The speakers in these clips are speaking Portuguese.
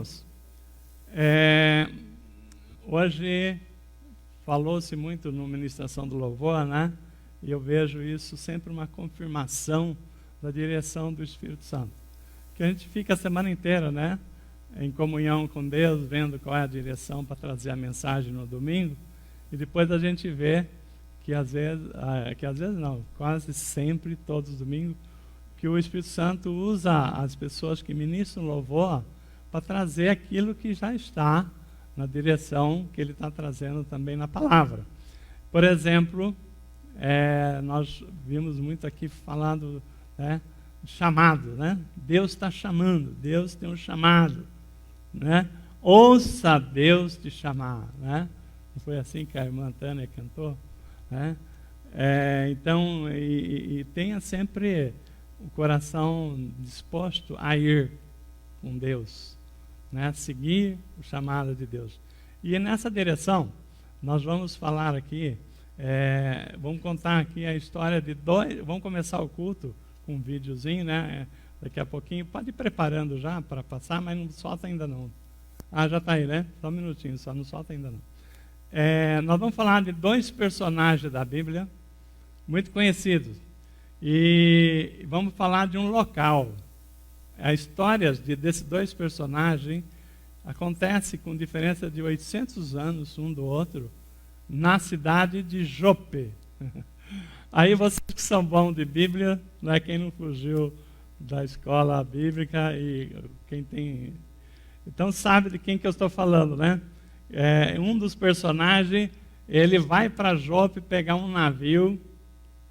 irmãos, hoje falou-se muito na ministração do louvor, né? E eu vejo isso sempre uma confirmação da direção do Espírito Santo. Que a gente fica a semana inteira, né? Em comunhão com Deus, vendo qual é a direção para trazer a mensagem no domingo. E depois a gente vê que às vezes não, quase sempre, todos os domingos, que o Espírito Santo usa as pessoas que ministram louvor para trazer aquilo que já está na direção que ele está trazendo também na palavra. Por exemplo, nós vimos muito aqui falando, né, chamado, né? Deus está chamando, Deus tem um chamado, né? Ouça Deus te chamar, né? Não foi assim que a irmã Tânia cantou, né? Então, tenha sempre o coração disposto a ir com Deus, né? Seguir o chamado de Deus. E nessa direção, nós vamos falar aqui, vamos contar aqui a história de vamos começar o culto com um videozinho, né? Daqui a pouquinho, pode ir preparando já para passar, mas não solta ainda não. Ah, já está aí, né? Só um minutinho, só não solta ainda não. Nós vamos falar de 2 personagens da Bíblia, muito conhecidos. E vamos falar de um local. A história desses 2 personagens acontece com diferença de 800 anos um do outro, na cidade de Jope. Aí vocês que são bons de Bíblia, né, quem não fugiu da escola bíblica e quem tem... Então sabe de quem que eu estou falando, né? Um dos personagens, ele vai para Jope pegar um navio,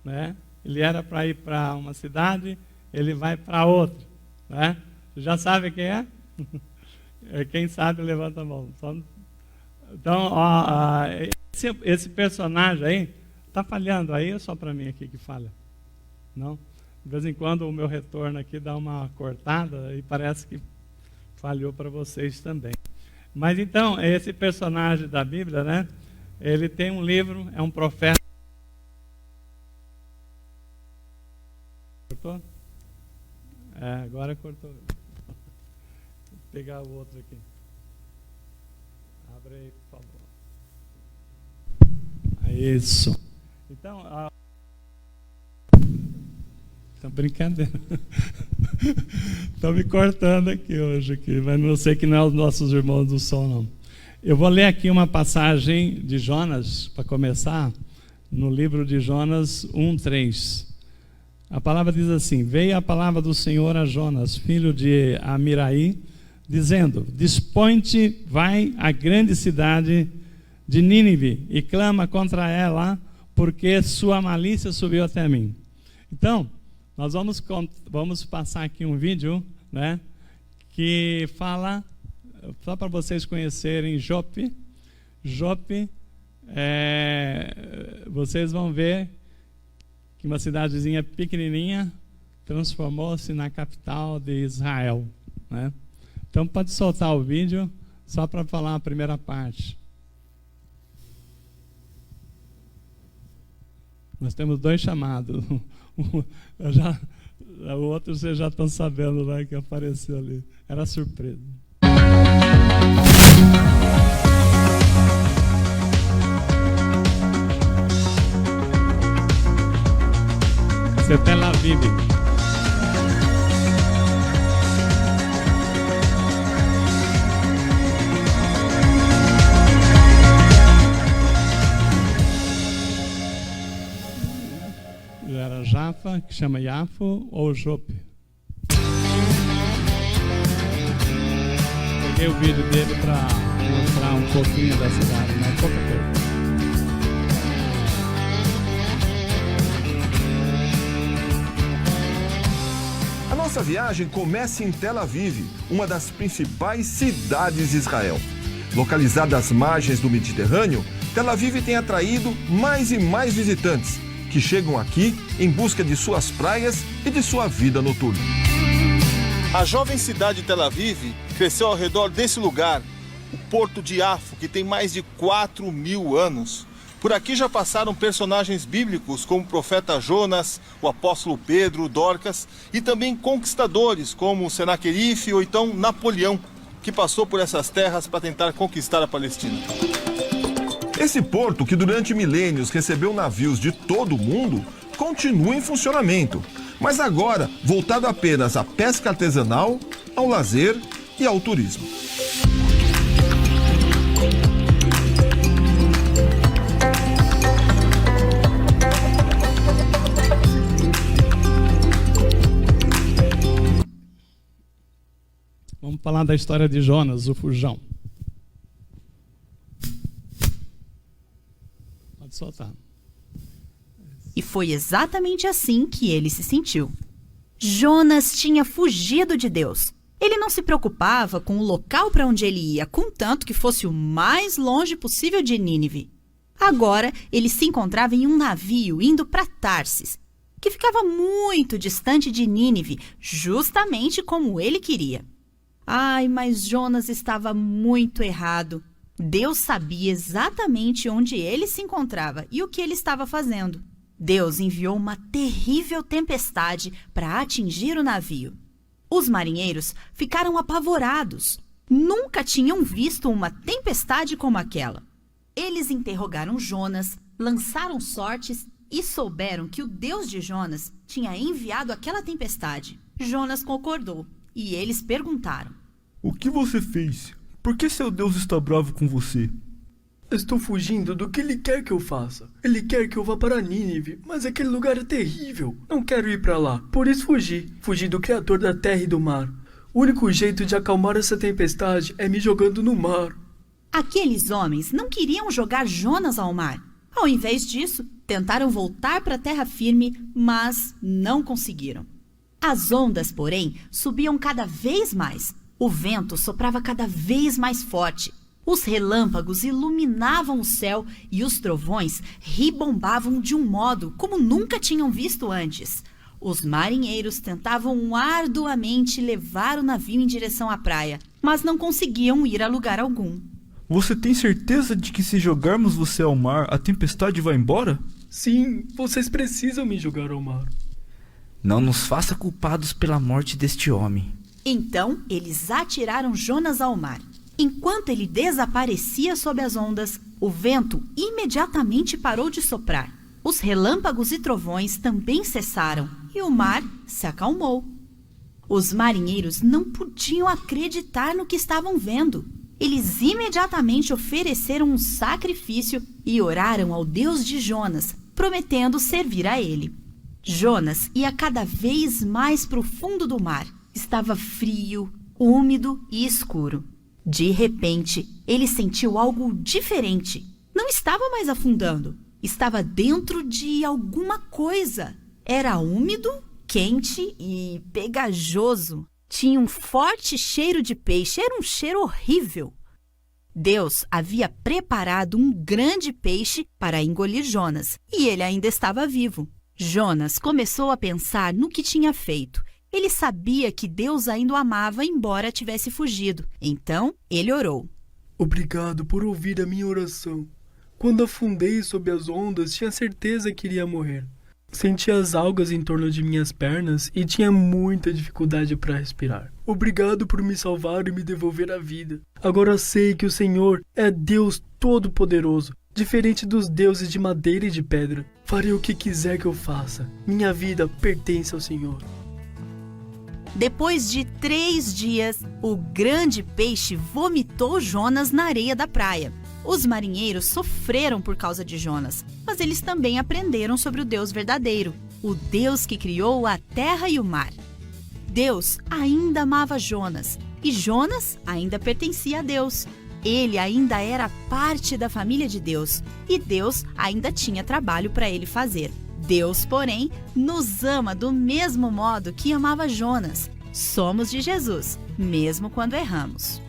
né? Ele era para ir para uma cidade, ele vai para outra, né? Já sabe quem é? Quem sabe, levanta a mão. Então, esse personagem aí, está falhando aí ou só para mim aqui que falha? Não? De vez em quando o meu retorno aqui dá uma cortada e parece que falhou para vocês também. Mas então, esse personagem da Bíblia, né? Ele tem um livro, é um profeta. Cortou? Agora cortou. Vou pegar o outro aqui. Abre aí, por favor. Isso. Então, tá brincadeira. Estão me cortando aqui hoje, mas não sei que não é os nossos irmãos do som, não. Eu vou ler aqui uma passagem de Jonas, para começar, no livro de Jonas 1:3. A palavra diz assim: veio a palavra do Senhor a Jonas, filho de Amirai, dizendo: dispõe-te, vai à grande cidade de Nínive e clama contra ela, porque sua malícia subiu até mim. Então, nós vamos passar aqui um vídeo, né, que fala, só para vocês conhecerem Jope. Jope, vocês vão ver que uma cidadezinha pequenininha transformou-se na capital de Israel, né? Então pode soltar o vídeo, só para falar a primeira parte. Nós temos 2 chamados. O outro vocês já estão sabendo, né, que apareceu ali. Era surpresa. Você tem lá, Vivi. Era Jafa, que chama Iafo, ou Jope. Peguei o vídeo dele para mostrar um pouquinho da cidade, mas pouca coisa. A nossa viagem começa em Tel Aviv, uma das principais cidades de Israel. Localizada às margens do Mediterrâneo, Tel Aviv tem atraído mais e mais visitantes, que chegam aqui em busca de suas praias e de sua vida noturna. A jovem cidade de Tel Aviv cresceu ao redor desse lugar, o Porto de Yafo, que tem mais de 4.000 anos. Por aqui já passaram personagens bíblicos como o profeta Jonas, o apóstolo Pedro, Dorcas, e também conquistadores como Senaquerife ou então Napoleão. que passou por essas terras para tentar conquistar a Palestina. Esse porto, que durante milênios recebeu navios de todo o mundo, continua em funcionamento, mas agora voltado apenas à pesca artesanal, ao lazer e ao turismo. Vamos falar da história de Jonas, o fujão. Pode soltar. E foi exatamente assim que ele se sentiu. Jonas tinha fugido de Deus. Ele não se preocupava com o local para onde ele ia, contanto que fosse o mais longe possível de Nínive. Agora, ele se encontrava em um navio indo para Tarsis, que ficava muito distante de Nínive, justamente como ele queria. Ai, mas Jonas estava muito errado. Deus sabia exatamente onde ele se encontrava e o que ele estava fazendo. Deus enviou uma terrível tempestade para atingir o navio. Os marinheiros ficaram apavorados. Nunca tinham visto uma tempestade como aquela. Eles interrogaram Jonas, lançaram sortes e souberam que o Deus de Jonas tinha enviado aquela tempestade. Jonas concordou e eles perguntaram: O que você fez? Por que seu Deus está bravo com você? Estou fugindo do que ele quer que eu faça. Ele quer que eu vá para Nínive, mas aquele lugar é terrível. Não quero ir para lá. Por isso fugi. Fugi do Criador da terra e do mar. O único jeito de acalmar essa tempestade é me jogando no mar. Aqueles homens não queriam jogar Jonas ao mar. Ao invés disso, tentaram voltar para a terra firme, mas não conseguiram. As ondas, porém, subiam cada vez mais. O vento soprava cada vez mais forte. Os relâmpagos iluminavam o céu e os trovões ribombavam de um modo como nunca tinham visto antes. Os marinheiros tentavam arduamente levar o navio em direção à praia, mas não conseguiam ir a lugar algum. Você tem certeza de que se jogarmos você ao mar, a tempestade vai embora? Sim, vocês precisam me jogar ao mar. Não nos faça culpados pela morte deste homem. Então, eles atiraram Jonas ao mar. Enquanto ele desaparecia sob as ondas, o vento imediatamente parou de soprar. Os relâmpagos e trovões também cessaram e o mar se acalmou. Os marinheiros não podiam acreditar no que estavam vendo. Eles imediatamente ofereceram um sacrifício e oraram ao Deus de Jonas, prometendo servir a ele. Jonas ia cada vez mais para o fundo do mar. Estava frio, úmido e escuro. De repente, ele sentiu algo diferente. Não estava mais afundando. Estava dentro de alguma coisa. Era úmido, quente e pegajoso. Tinha um forte cheiro de peixe. Era um cheiro horrível. Deus havia preparado um grande peixe para engolir Jonas. E ele ainda estava vivo. Jonas começou a pensar no que tinha feito. Ele sabia que Deus ainda o amava, embora tivesse fugido. Então, ele orou. Obrigado por ouvir a minha oração. Quando afundei sob as ondas, tinha certeza que iria morrer. Senti as algas em torno de minhas pernas e tinha muita dificuldade para respirar. Obrigado por me salvar e me devolver a vida. Agora sei que o Senhor é Deus Todo-Poderoso, diferente dos deuses de madeira e de pedra. Farei o que quiser que eu faça. Minha vida pertence ao Senhor. Depois de 3 dias, o grande peixe vomitou Jonas na areia da praia. Os marinheiros sofreram por causa de Jonas, mas eles também aprenderam sobre o Deus verdadeiro, o Deus que criou a terra e o mar. Deus ainda amava Jonas, e Jonas ainda pertencia a Deus. Ele ainda era parte da família de Deus, e Deus ainda tinha trabalho para ele fazer. Deus, porém, nos ama do mesmo modo que amava Jonas. Somos de Jesus, mesmo quando erramos.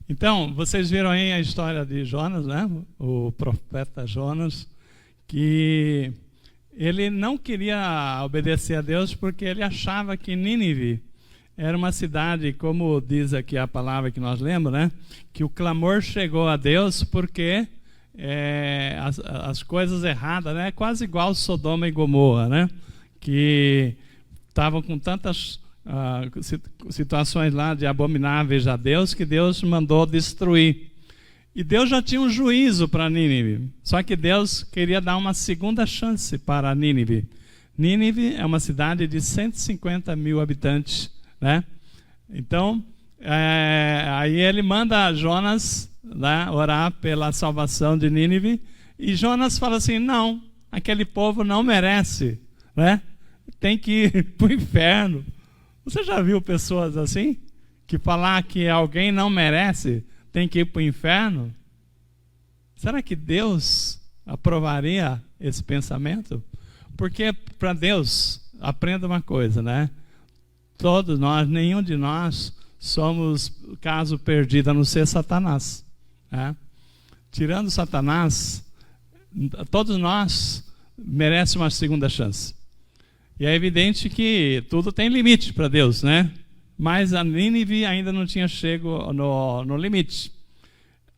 Então, vocês viram aí a história de Jonas, né? O profeta Jonas, que ele não queria obedecer a Deus porque ele achava que Nínive era uma cidade, como diz aqui a palavra que nós lemos, né? Que o clamor chegou a Deus porque as coisas erradas, né? Quase igual Sodoma e Gomorra, né? Que estavam com tantas situações lá de abomináveis a Deus, que Deus mandou destruir. E Deus já tinha um juízo para Nínive, só que Deus queria dar uma segunda chance para Nínive. Nínive é uma cidade de 150 mil habitantes, né? Então, aí ele manda Jonas lá orar pela salvação de Nínive, e Jonas fala assim, não, aquele povo não merece, né? Tem que ir para o inferno. Você já viu pessoas assim? Que falar que alguém não merece, tem que ir para o inferno? Será que Deus aprovaria esse pensamento? Porque para Deus, aprenda uma coisa, né? Todos nós, nenhum de nós somos caso perdido, a não ser Satanás, né? Tirando Satanás, todos nós merecemos uma segunda chance. E é evidente que tudo tem limite para Deus, né? Mas a Nínive ainda não tinha chegado no limite.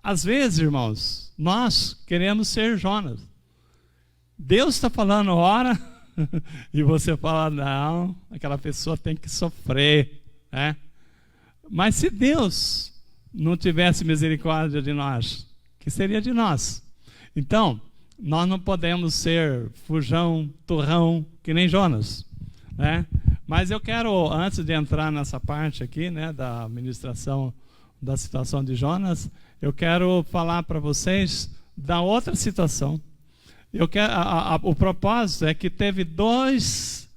Às vezes, irmãos, nós queremos ser Jonas. Deus está falando, ora, e você fala, não, aquela pessoa tem que sofrer, né? Mas se Deus não tivesse misericórdia de nós, que seria de nós? Então, nós não podemos ser fujão, turrão, que nem Jonas, né? Mas eu quero, antes de entrar nessa parte aqui, né, da ministração da situação de Jonas, eu quero falar para vocês da outra situação. O propósito é que teve dois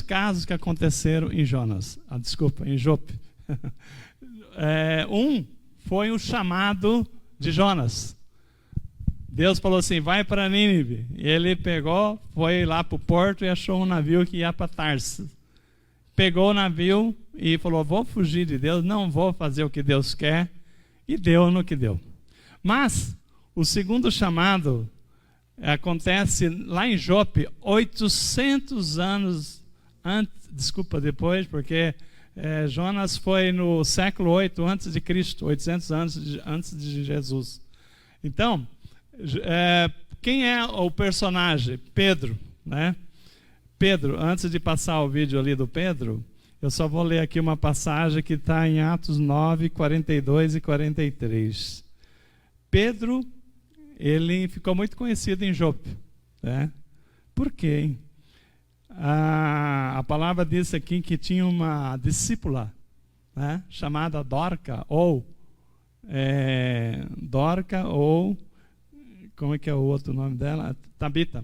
casos que aconteceram em Jonas. Em Jope. Um foi o chamado de Jonas. Deus falou assim, vai para Nínive. E ele pegou, foi lá para o porto e achou um navio que ia para Tarso. Pegou o navio e falou, vou fugir de Deus, não vou fazer o que Deus quer. E deu no que deu. Mas o segundo chamado acontece lá em Jope, 800 anos depois, porque Jonas foi no século 8 antes de Cristo, 800 anos antes de Jesus. Então, quem é o personagem? Pedro, né? Pedro, antes de passar o vídeo ali do Pedro, eu só vou ler aqui uma passagem que está em Atos 9, 42 e 43. Pedro, ele ficou muito conhecido em Jope, né? Por quê, hein? A palavra diz aqui que tinha uma discípula, né, chamada Dorca, ou como é que é o outro nome dela? Tabita.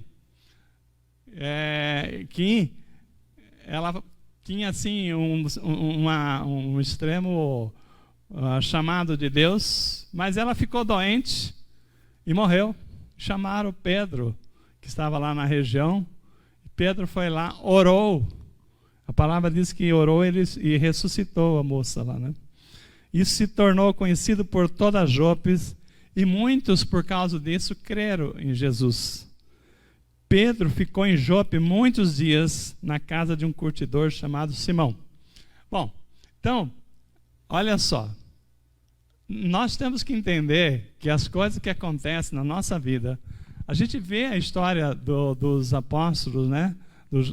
Que ela tinha assim um extremo chamado de Deus, mas ela ficou doente e morreu. Chamaram Pedro, que estava lá na região. Pedro foi lá, orou. A palavra diz que orou e ressuscitou a moça lá, né? Isso se tornou conhecido por toda Jope, e muitos, por causa disso, creram em Jesus. Pedro ficou em Jope muitos dias na casa de um curtidor chamado Simão. Bom, então, olha só. Nós temos que entender que as coisas que acontecem na nossa vida, a gente vê a história dos apóstolos, né?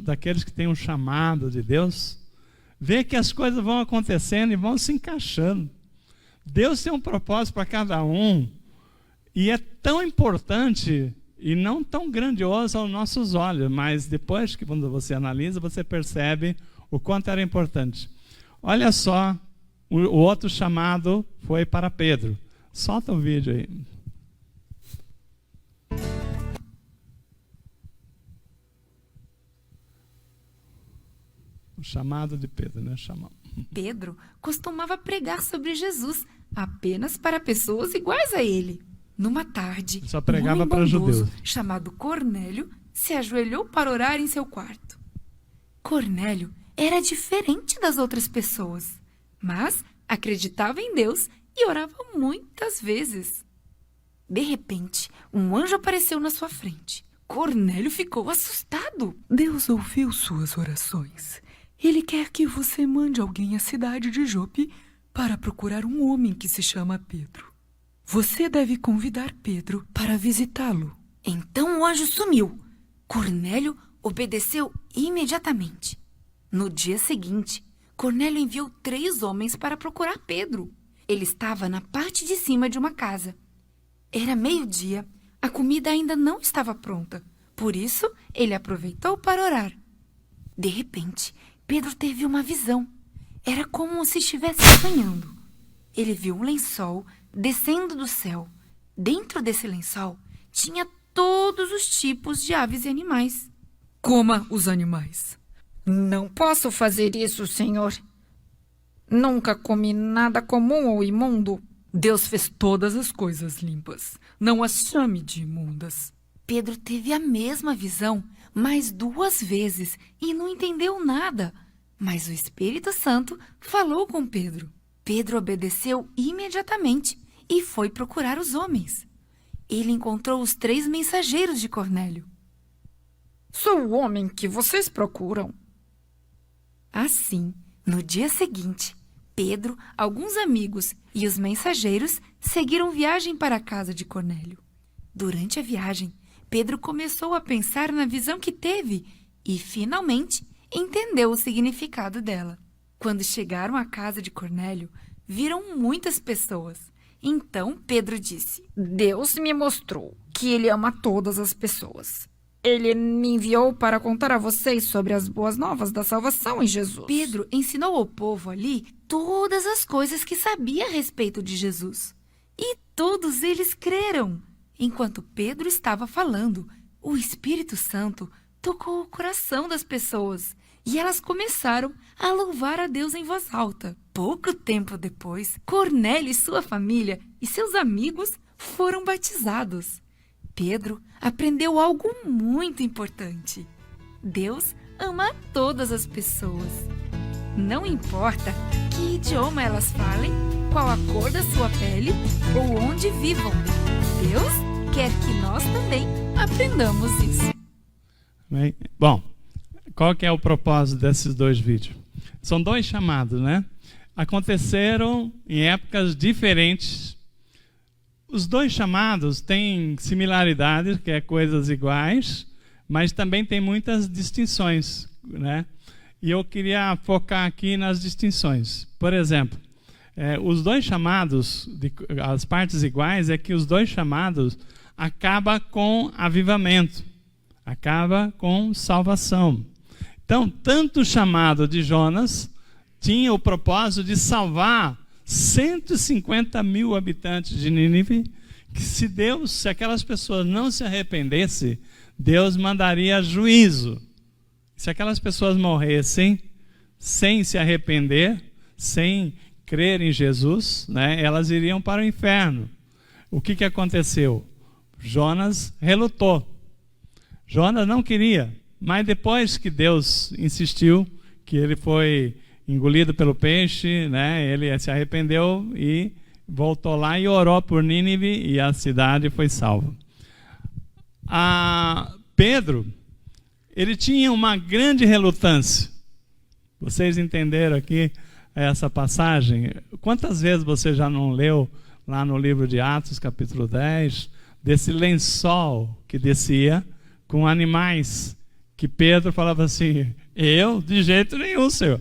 Daqueles que têm um chamado de Deus, vê que as coisas vão acontecendo e vão se encaixando. Deus tem um propósito para cada um, e é tão importante e não tão grandioso aos nossos olhos, mas depois que quando você analisa, você percebe o quanto era importante. Olha só, o outro chamado foi para Pedro. Solta o vídeo aí. O chamado de Pedro, né? Pedro costumava pregar sobre Jesus apenas para pessoas iguais a ele. Numa tarde, só pregava um para homem judeus. bondoso chamado Cornélio se ajoelhou para orar em seu quarto. Cornélio era diferente das outras pessoas, mas acreditava em Deus e orava muitas vezes. De repente, um anjo apareceu na sua frente. Cornélio ficou assustado. Deus ouviu suas orações. Ele quer que você mande alguém à cidade de Jope para procurar um homem que se chama Pedro. Você deve convidar Pedro para visitá-lo. Então o anjo sumiu. Cornélio obedeceu imediatamente. No dia seguinte, Cornélio enviou 3 homens para procurar Pedro. Ele estava na parte de cima de uma casa. Era meio-dia, a comida ainda não estava pronta. Por isso, ele aproveitou para orar. De repente, Pedro teve uma visão. Era como se estivesse sonhando. Ele viu um lençol descendo do céu. Dentro desse lençol, tinha todos os tipos de aves e animais. Coma os animais. Não posso fazer isso, Senhor. Nunca comi nada comum ou imundo. Deus fez todas as coisas limpas. Não as chame de imundas. Pedro teve a mesma visão mais 2 vezes e não entendeu nada. Mas o Espírito Santo falou com Pedro. Pedro obedeceu imediatamente e foi procurar os homens. Ele encontrou os 3 mensageiros de Cornélio. Sou o homem que vocês procuram. Assim, no dia seguinte, Pedro, alguns amigos e os mensageiros seguiram viagem para a casa de Cornélio. Durante a viagem, Pedro começou a pensar na visão que teve e, finalmente, entendeu o significado dela. Quando chegaram à casa de Cornélio, viram muitas pessoas. Então Pedro disse: Deus me mostrou que Ele ama todas as pessoas. Ele me enviou para contar a vocês sobre as boas novas da salvação em Jesus. Pedro ensinou ao povo ali todas as coisas que sabia a respeito de Jesus. E todos eles creram. Enquanto Pedro estava falando, o Espírito Santo tocou o coração das pessoas e elas começaram a louvar a Deus em voz alta. Pouco tempo depois, Cornélio e sua família e seus amigos foram batizados. Pedro aprendeu algo muito importante. Deus ama a todas as pessoas. Não importa que idioma elas falem, qual a cor da sua pele ou onde vivam. Deus quer que nós também aprendamos isso. Bem, bom, qual que é o propósito desses 2 vídeos? São 2 chamados, né? Aconteceram em épocas diferentes. Os 2 chamados têm similaridades, que é coisas iguais, mas também tem muitas distinções, né? E eu queria focar aqui nas distinções. Por exemplo, os 2 chamados, as partes iguais, é que os 2 chamados acabam com avivamento, acaba com salvação. Então, tanto o chamado de Jonas tinha o propósito de salvar 150 mil habitantes de Nínive, que se aquelas pessoas não se arrependessem, Deus mandaria juízo. Se aquelas pessoas morressem sem se arrepender, sem crer em Jesus, né, elas iriam para o inferno. O que aconteceu? Jonas relutou. Jonas não queria, mas depois que Deus insistiu, que ele foi engolido pelo peixe, né, ele se arrependeu e voltou lá e orou por Nínive e a cidade foi salva. Pedro, ele tinha uma grande relutância. Vocês entenderam aqui essa passagem? Quantas vezes você já não leu lá no livro de Atos, capítulo 10, desse lençol que descia com animais, que Pedro falava assim: eu de jeito nenhum, Senhor.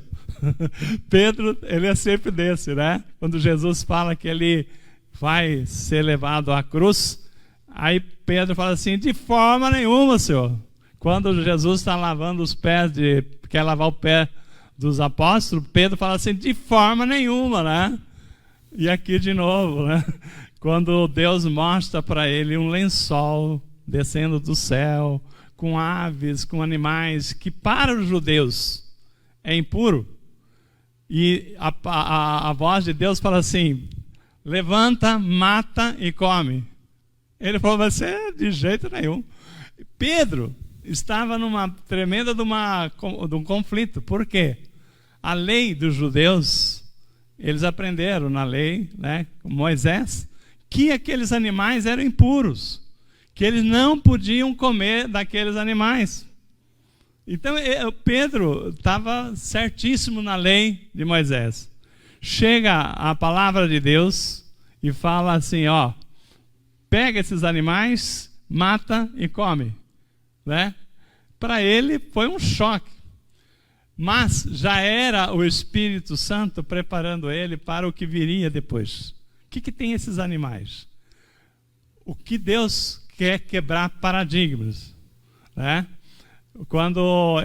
Pedro, ele é sempre desse, né? Quando Jesus fala que ele vai ser levado à cruz, aí Pedro fala assim: de forma nenhuma, Senhor. Quando Jesus está lavando os pés, quer lavar o pé dos apóstolos, Pedro fala assim: de forma nenhuma, né? E aqui de novo, né? Quando Deus mostra para ele um lençol descendo do céu, com aves, com animais, que para os judeus é impuro, e a voz de Deus fala assim: levanta, mata e come. Ele falou: vai ser de jeito nenhum. Pedro estava numa tremenda de um conflito. Por quê? A lei dos judeus, eles aprenderam na lei, né, com Moisés, que aqueles animais eram impuros, que eles não podiam comer daqueles animais. Então Pedro estava certíssimo na lei de Moisés. Chega a palavra de Deus e fala assim: ó, pega esses animais, mata e come, né? Para ele foi um choque. mas já era o Espírito Santo preparando ele para o que viria depois. O que tem esses animais? O que Deus quer quebrar paradigmas, né? Quando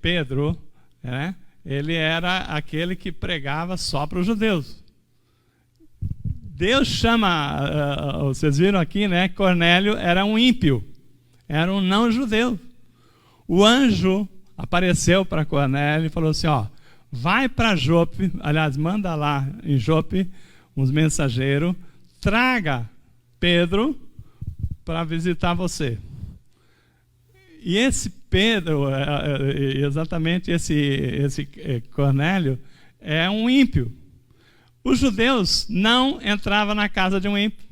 Pedro, né, ele era aquele que pregava só para os judeus. Deus chama, vocês viram aqui, né? Cornélio era um ímpio, era um não-judeu. O anjo apareceu para Cornélio e falou assim, ó, vai para Jope, aliás, manda lá em Jope uns mensageiros, traga Pedro para visitar você. E esse Pedro, exatamente esse Cornélio, é um ímpio. Os judeus não entravam na casa de um ímpio,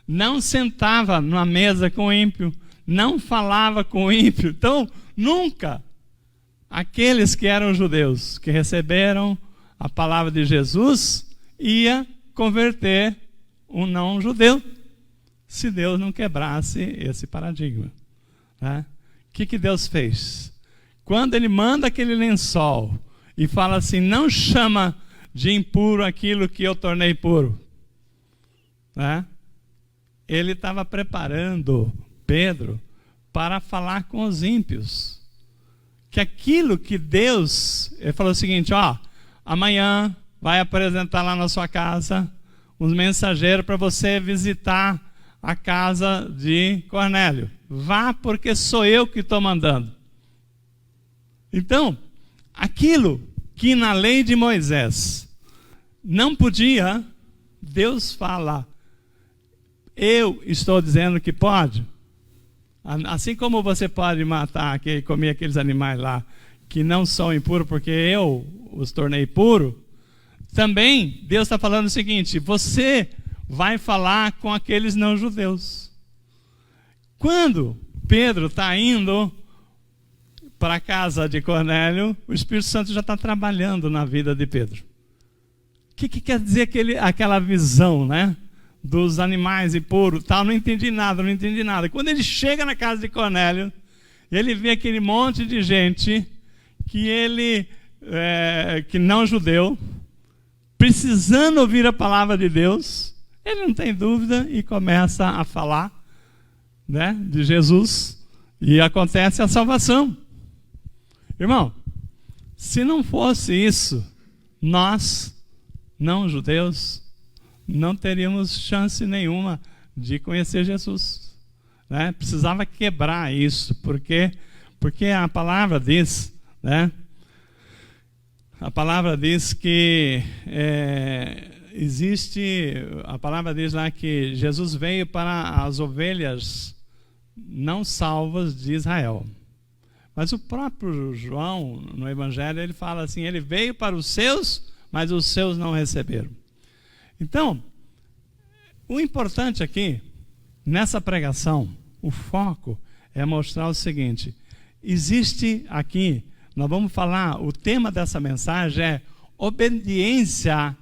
não sentava numa mesa com o ímpio, não falava com o ímpio. Então, nunca aqueles que eram judeus, que receberam a palavra de Jesus, ia converter um não-judeu, se Deus não quebrasse esse paradigma, né? O que Deus fez? Quando ele manda aquele lençol e fala assim, não chama de impuro aquilo que eu tornei puro, né? Ele estava preparando Pedro para falar com os ímpios. Que aquilo que Deus, ele falou o seguinte, ó, amanhã vai apresentar lá na sua casa uns mensageiros para você visitar a casa de Cornélio. Vá, porque sou eu que estou mandando. Então, aquilo que na lei de Moisés não podia, Deus fala, eu estou dizendo que pode. Assim como você pode matar, comer aqueles animais lá que não são impuros porque eu os tornei puros, também Deus está falando o seguinte, você vai falar com aqueles não-judeus. Quando Pedro está indo para a casa de Cornélio, o Espírito Santo já está trabalhando na vida de Pedro. O que quer dizer aquela visão, né? Dos animais impuros, tal, não entendi nada. Quando ele chega na casa de Cornélio, ele vê aquele monte de gente que não judeu, precisando ouvir a palavra de Deus, ele não tem dúvida e começa a falar, né, de Jesus, e acontece a salvação. Irmão, se não fosse isso, nós, não judeus, não teríamos chance nenhuma de conhecer Jesus, né? Precisava quebrar isso, porque a palavra diz, né? A palavra diz que a palavra diz lá que Jesus veio para as ovelhas não salvas de Israel. Mas o próprio João, no Evangelho, ele fala assim, ele veio para os seus, mas os seus não receberam. Então, o importante aqui, nessa pregação, o foco é mostrar o seguinte, existe aqui, nós vamos falar, o tema dessa mensagem é obediência.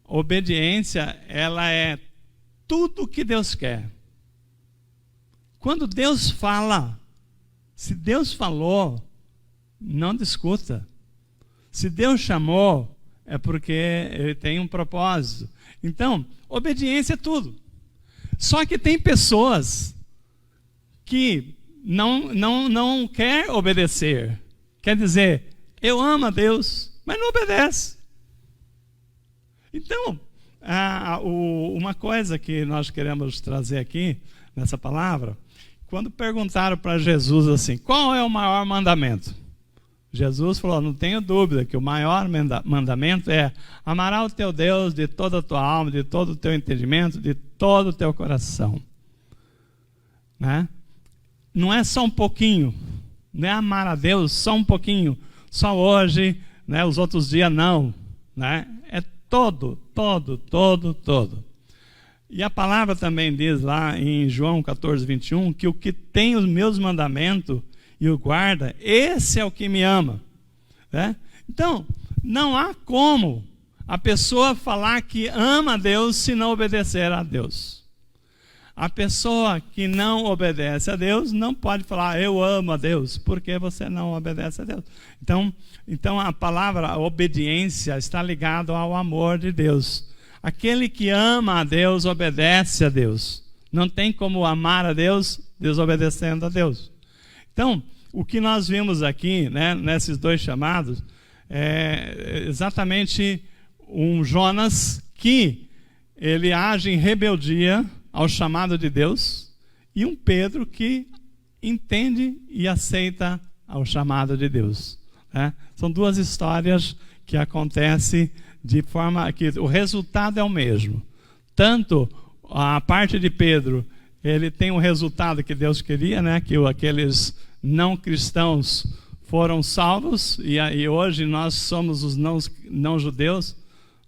Obediência, ela é tudo o que Deus quer. Quando Deus fala, se Deus falou, não discuta. Se Deus chamou, é porque ele tem um propósito. Então, obediência é tudo. Só que tem pessoas que não quer obedecer. Quer dizer, eu amo a Deus, mas não obedece. Então, uma coisa que nós queremos trazer aqui, nessa palavra, quando perguntaram para Jesus assim, qual é o maior mandamento? Jesus falou, não tenho dúvida que o maior mandamento é amar o teu Deus de toda a tua alma, de todo o teu entendimento, de todo o teu coração. Né? Não é só um pouquinho, não é amar a Deus só um pouquinho, só hoje, né? Os outros dias não. Né? É todo. E a palavra também diz lá em João 14, 21, que o que tem os meus mandamentos e o guarda, esse é o que me ama. Né? Então, não há como a pessoa falar que ama a Deus se não obedecer a Deus. A pessoa que não obedece a Deus não pode falar, eu amo a Deus, porque você não obedece a Deus. Então a palavra obediência está ligada ao amor de Deus. Aquele que ama a Deus, obedece a Deus. Não tem como amar a Deus desobedecendo a Deus. Então, o que nós vimos aqui, né, nesses dois chamados, é exatamente um Jonas que ele age em rebeldia ao chamado de Deus, e um Pedro que entende e aceita ao chamado de Deus. Né? São duas histórias que acontecem de forma que o resultado é o mesmo. Tanto a parte de Pedro, ele tem o resultado que Deus queria, né? Que aqueles não cristãos foram salvos, e hoje nós somos os não judeus,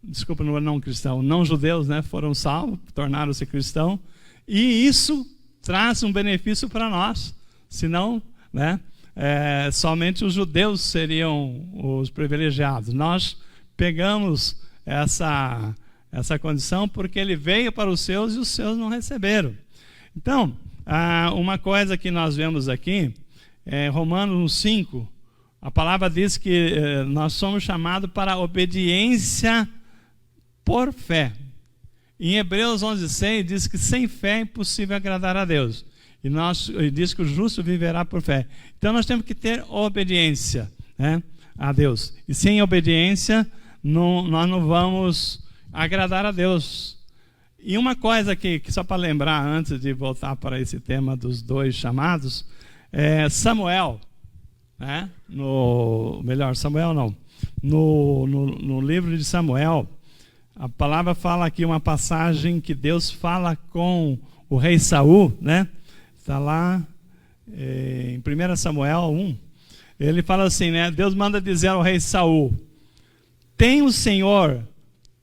desculpa, não cristão, não judeus, né? Foram salvos, tornaram-se cristãos, e isso traz um benefício para nós, senão, né? Somente os judeus seriam os privilegiados. Nós pegamos essa condição porque ele veio para os seus e os seus não receberam. Então, uma coisa que nós vemos aqui, Romanos 5, a palavra diz que nós somos chamados para a obediência por fé. Em Hebreus 11:6 diz que sem fé é impossível agradar a Deus. E diz que o justo viverá por fé. Então nós temos que ter obediência, né, a Deus. E sem obediência nós não vamos agradar a Deus. E uma coisa que só para lembrar, antes de voltar para esse tema dos dois chamados, Samuel, né? No livro de Samuel, a palavra fala aqui uma passagem que Deus fala com o rei Saul, né? Está lá em 1 Samuel 1. Ele fala assim, né? Deus manda dizer ao rei Saul: tem o Senhor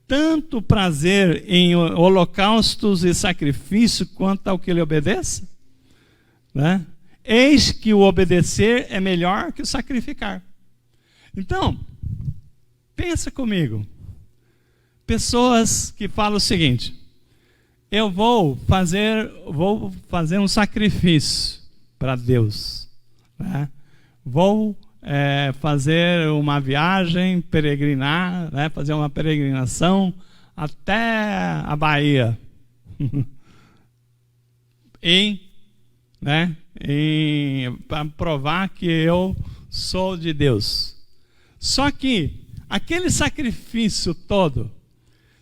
tanto prazer em holocaustos e sacrifício quanto ao que lhe obedeça? Né? Eis que o obedecer é melhor que o sacrificar. Então, pensa comigo. Pessoas que falam o seguinte: eu vou fazer um sacrifício para Deus, né? Vou fazer uma viagem, peregrinar, né? Fazer uma peregrinação até a Bahia, para provar que eu sou de Deus. Só que aquele sacrifício todo,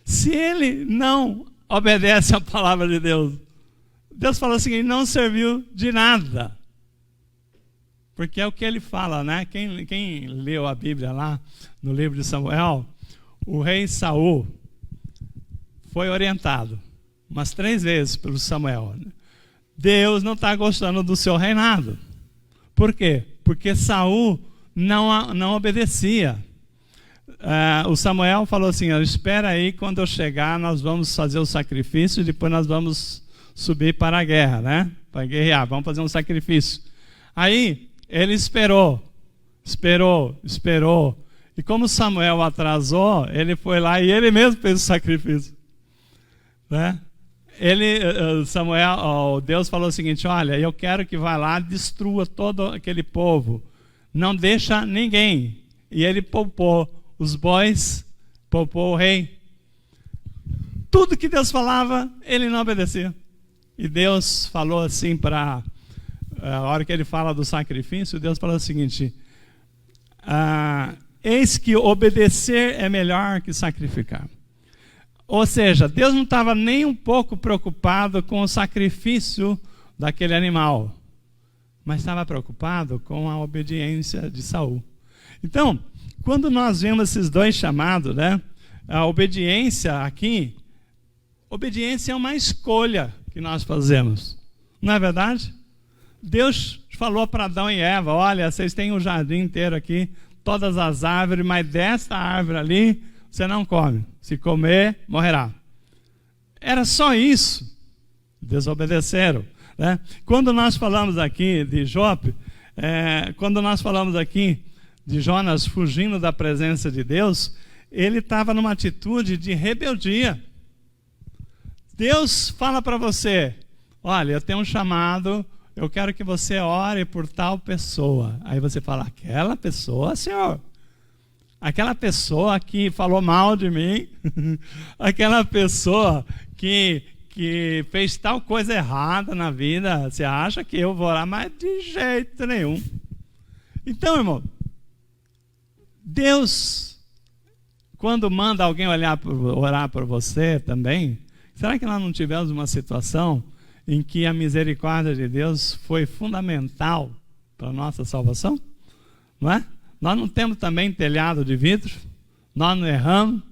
se ele não obedece à palavra de Deus, Deus fala assim, ele não serviu de nada. Porque é o que ele fala, né? Quem leu a Bíblia lá no livro de Samuel, o rei Saul foi orientado umas 3 vezes pelo Samuel. Deus não está gostando do seu reinado. Por quê? Porque Saul não obedecia. O Samuel falou assim: espera aí, quando eu chegar nós vamos fazer o sacrifício e depois nós vamos subir para a guerra, né? Para guerrear, vamos fazer um sacrifício. Aí ele esperou. E como Samuel atrasou, ele foi lá e ele mesmo fez o sacrifício, né? Deus falou o seguinte: olha, eu quero que vá lá, destrua todo aquele povo, não deixa ninguém. E ele poupou os bois, poupou o rei. Tudo que Deus falava, ele não obedecia. E Deus falou assim para... A hora que ele fala do sacrifício, Deus falou o seguinte: eis que obedecer é melhor que sacrificar. Ou seja, Deus não estava nem um pouco preocupado com o sacrifício daquele animal, mas estava preocupado com a obediência de Saul. Então, quando nós vemos esses dois chamados, né, a obediência aqui, obediência é uma escolha que nós fazemos, não é verdade? Deus falou para Adão e Eva: olha, vocês têm um jardim inteiro aqui, todas as árvores, mas desta árvore ali você não come. Se comer, morrerá. Era só isso. Desobedeceram, né? Quando nós falamos aqui de Jope, quando nós falamos aqui de Jonas fugindo da presença de Deus, ele estava numa atitude de rebeldia. Deus fala para você: olha, eu tenho um chamado, eu quero que você ore por tal pessoa. Aí você fala, aquela pessoa, Senhor? Aquela pessoa que falou mal de mim? Aquela pessoa que fez tal coisa errada na vida, você acha que eu vou orar? Mas de jeito nenhum. Então, irmão, Deus, quando manda alguém orar por você também, será que nós não tivemos uma situação em que a misericórdia de Deus foi fundamental para a nossa salvação? Não é? Nós não temos também telhado de vidro, nós não erramos,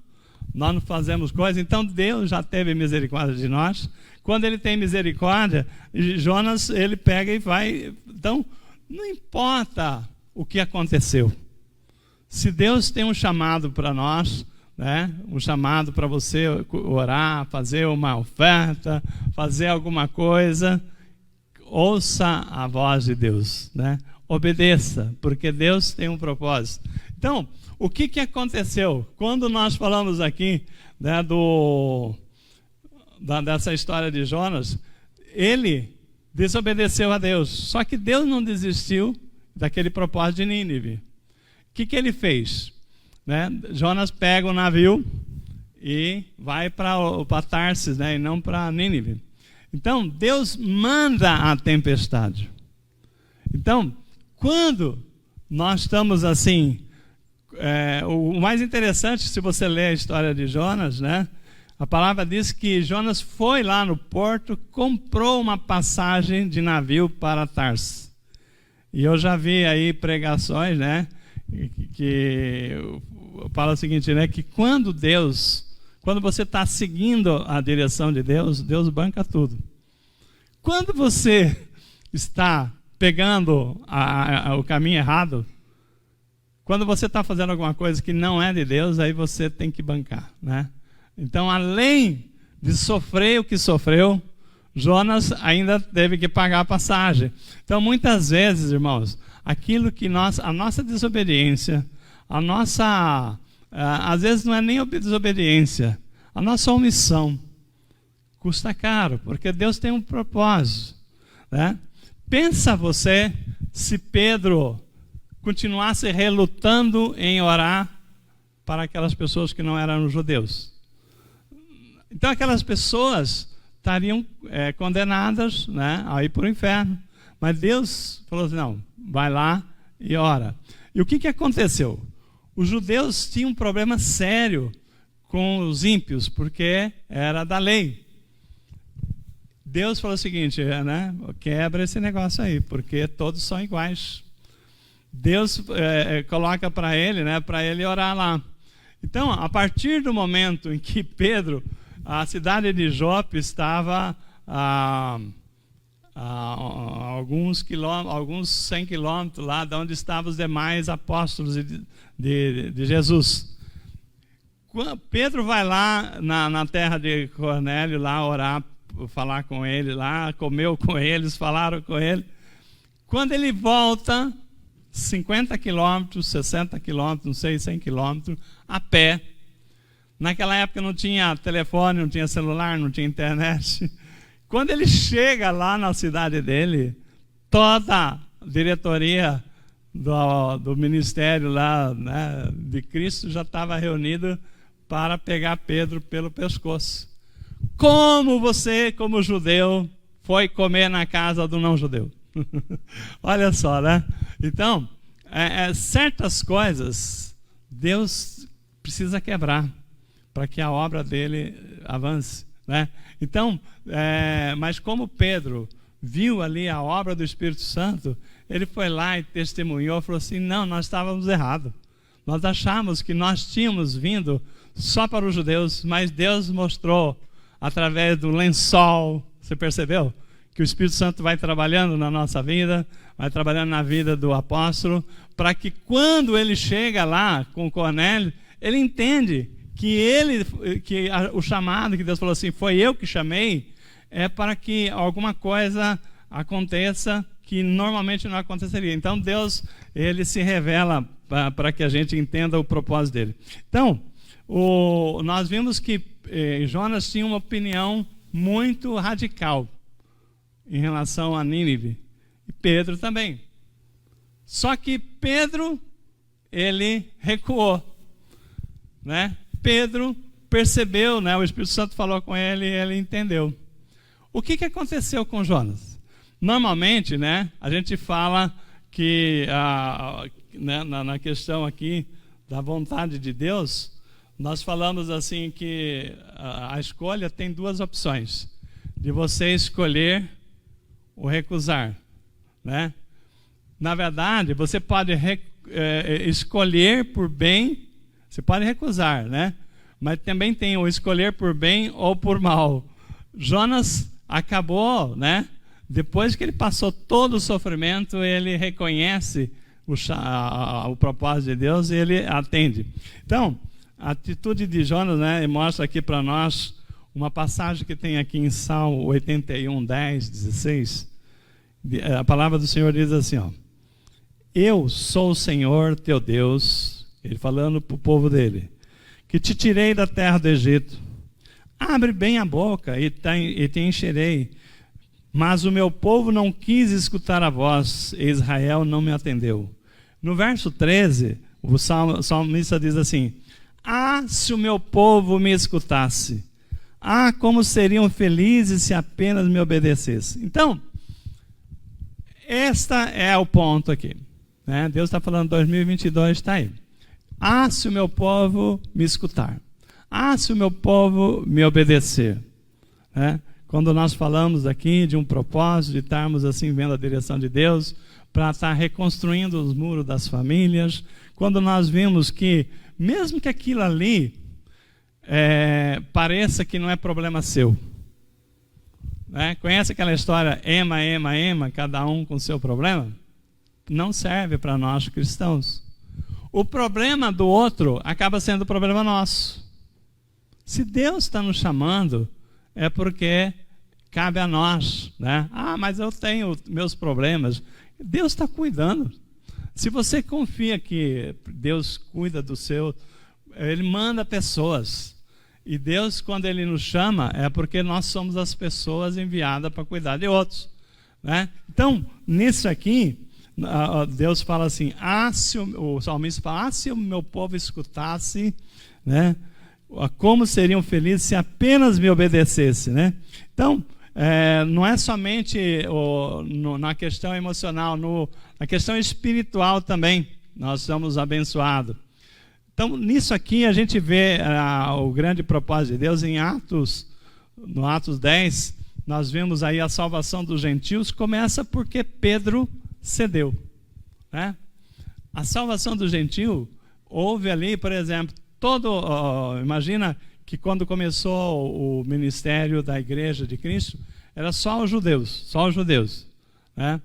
nós não fazemos coisas, então Deus já teve misericórdia de nós. Quando Ele tem misericórdia, Jonas, ele pega e vai. Então, não importa o que aconteceu. Se Deus tem um chamado para nós, né, um chamado para você orar, fazer uma oferta, fazer alguma coisa, ouça a voz de Deus, né? Obedeça, porque Deus tem um propósito. Então, o que aconteceu? Quando nós falamos aqui, né, dessa história de Jonas, ele desobedeceu a Deus. Só que Deus não desistiu daquele propósito de Nínive. O que ele fez? Né? Jonas pega o navio e vai para Tarsis, né, e não para Nínive. Então, Deus manda a tempestade. Então, quando nós estamos assim, o mais interessante, se você ler a história de Jonas, né, a palavra diz que Jonas foi lá no porto, comprou uma passagem de navio para Tarsis. E eu já vi aí pregações, né, que fala o seguinte, né, que quando você está seguindo a direção de Deus, Deus banca tudo. Quando você está pegando o caminho errado, quando você está fazendo alguma coisa que não é de Deus, aí você tem que bancar, né? Então, além de sofrer o que sofreu, Jonas ainda teve que pagar a passagem. Então, muitas vezes, irmãos, aquilo que a nossa desobediência, às vezes não é nem desobediência, a nossa omissão custa caro, porque Deus tem um propósito, né? Pensa você se Pedro continuasse relutando em orar para aquelas pessoas que não eram judeus. Então aquelas pessoas estariam condenadas, né, a ir para o inferno. Mas Deus falou assim, não, vai lá e ora. E o que aconteceu? Os judeus tinham um problema sério com os ímpios, porque era da lei. Deus falou o seguinte, né, quebra esse negócio aí, porque todos são iguais. Deus coloca para ele, né, para ele orar lá. Então, a partir do momento em que Pedro, a cidade de Jope estava a alguns 100 quilômetros lá de onde estavam os demais apóstolos de Jesus. Pedro vai lá na terra de Cornélio lá orar, falar com ele lá, comeu com eles, falaram com ele. Quando ele volta, 50 quilômetros, 60 quilômetros, não sei, 100 quilômetros, a pé. Naquela época não tinha telefone, não tinha celular, não tinha internet. Quando ele chega lá na cidade dele, toda a diretoria do ministério lá, né, de Cristo já estava reunida para pegar Pedro pelo pescoço. Como você, como judeu, foi comer na casa do não-judeu? Olha só, né? Então, certas coisas Deus precisa quebrar para que a obra dele avance, né? Então, mas como Pedro viu ali a obra do Espírito Santo, ele foi lá e testemunhou, falou assim, não, nós estávamos errados. Nós achávamos que nós tínhamos vindo só para os judeus, mas Deus mostrou através do lençol, você percebeu? Que o Espírito Santo vai trabalhando na nossa vida, vai trabalhando na vida do apóstolo, para que quando ele chega lá com Cornélio, ele entende que o chamado que Deus falou assim, foi eu que chamei, é para que alguma coisa aconteça que normalmente não aconteceria. Então Deus, ele se revela para que a gente entenda o propósito dele. Então, nós vimos que Jonas tinha uma opinião muito radical, em relação a Nínive. E Pedro também. Só que Pedro, ele recuou, né? Pedro percebeu, né? O Espírito Santo falou com ele e ele entendeu. O que aconteceu com Jonas? Normalmente, né, a gente fala que né, na questão aqui da vontade de Deus, nós falamos assim que a escolha tem duas opções, de você escolher ou recusar, né? Na verdade, você pode escolher por bem, você pode recusar, né? Mas também tem o escolher por bem ou por mal. Jonas acabou, né? Depois que ele passou todo o sofrimento, ele reconhece o propósito de Deus e ele atende. Então, a atitude de Jonas, né, mostra aqui para nós uma passagem que tem aqui em Salmo 81, 10, 16. A palavra do Senhor diz assim, ó: eu sou o Senhor teu Deus, ele falando para o povo dele, que te tirei da terra do Egito. Abre bem a boca e te encherei. Mas o meu povo não quis escutar a voz, e Israel não me atendeu. No verso 13, o salmista diz assim: ah, se o meu povo me escutasse! Ah, como seriam felizes se apenas me obedecessem! Então, este é o ponto aqui, né? Deus está falando 2022, está aí. Ah, se o meu povo me escutar. Ah, se o meu povo me obedecer. Né? Quando nós falamos aqui de um propósito, de estarmos assim vendo a direção de Deus, para estar reconstruindo os muros das famílias, quando nós vimos que, mesmo que aquilo ali pareça que não é problema seu, né? Conhece aquela história, ema, cada um com seu problema? Não serve para nós cristãos. O problema do outro acaba sendo o problema nosso. Se Deus está nos chamando, é porque cabe a nós, né? Ah, mas eu tenho meus problemas. Deus está cuidando. Se você confia que Deus cuida do seu, Ele manda pessoas. E Deus, quando Ele nos chama, é porque nós somos as pessoas enviadas para cuidar de outros, né? Então, nisso aqui, Deus fala assim: o salmista fala, se o meu povo escutasse, né, como seriam felizes se apenas me obedecesse, né? Então, não é somente na questão emocional, na questão espiritual também, nós somos abençoados. Então, nisso aqui a gente vê o grande propósito de Deus em no Atos 10, nós vemos aí a salvação dos gentios, começa porque Pedro cedeu, né? A salvação do gentio houve ali, por exemplo, imagina que quando começou o ministério da Igreja de Cristo, era só os judeus, né?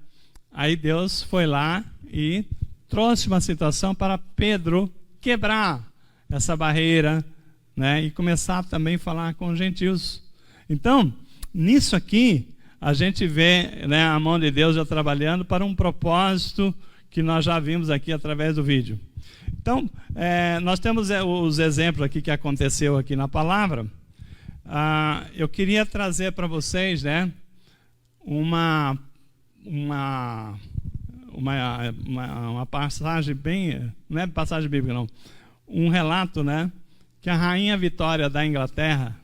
Aí Deus foi lá e trouxe uma situação para Pedro quebrar essa barreira, né? E começar também a falar com os gentios. Então, nisso aqui, a gente vê, né, a mão de Deus já trabalhando para um propósito que nós já vimos aqui através do vídeo. Então, nós temos os exemplos aqui que aconteceu aqui na palavra. Eu queria trazer para vocês, né, uma passagem bem, não é passagem bíblica não, um relato, né, que a rainha Vitória da Inglaterra,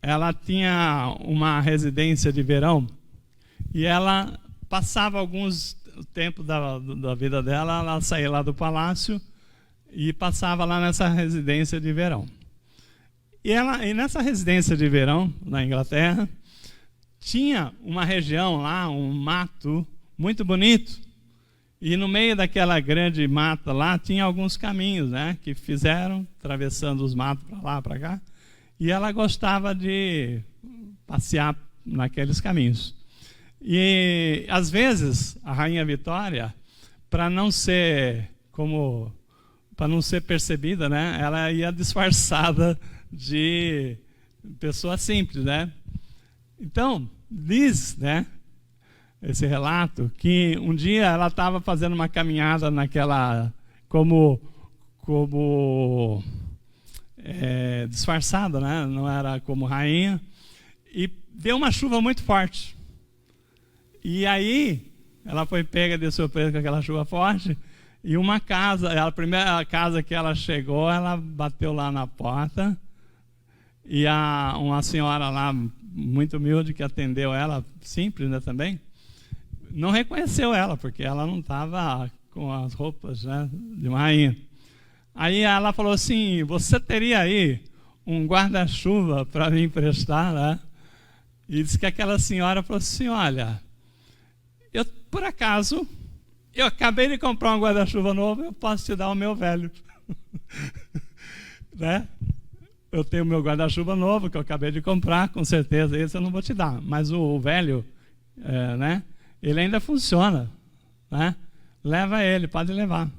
ela tinha uma residência de verão e ela passava alguns tempo da vida dela, ela saía lá do palácio e passava lá nessa residência de verão. E nessa residência de verão, na Inglaterra, tinha uma região lá, um mato muito bonito. E no meio daquela grande mata lá, tinha alguns caminhos, né, que fizeram, atravessando os matos para lá, para cá. E ela gostava de passear naqueles caminhos. E, às vezes, a Rainha Vitória, para não ser percebida, né, ela ia disfarçada de pessoa simples, né? Então, diz, né, esse relato, que um dia ela estava fazendo uma caminhada naquela, disfarçada, né? Não era como rainha, e deu uma chuva muito forte. E aí, ela foi pega de surpresa com aquela chuva forte. E uma casa, a primeira casa que ela chegou, ela bateu lá na porta. E uma senhora lá, muito humilde, que atendeu ela, simples, né, também, não reconheceu ela, porque ela não estava com as roupas, né, de uma rainha. Aí ela falou assim: você teria aí um guarda-chuva para me emprestar, né? E disse que aquela senhora falou assim: olha, eu, por acaso, eu acabei de comprar um guarda-chuva novo, eu posso te dar o meu velho. Né? Eu tenho o meu guarda-chuva novo, que eu acabei de comprar, com certeza esse eu não vou te dar. Mas o velho, né, ele ainda funciona. Né? Leva ele, pode levar.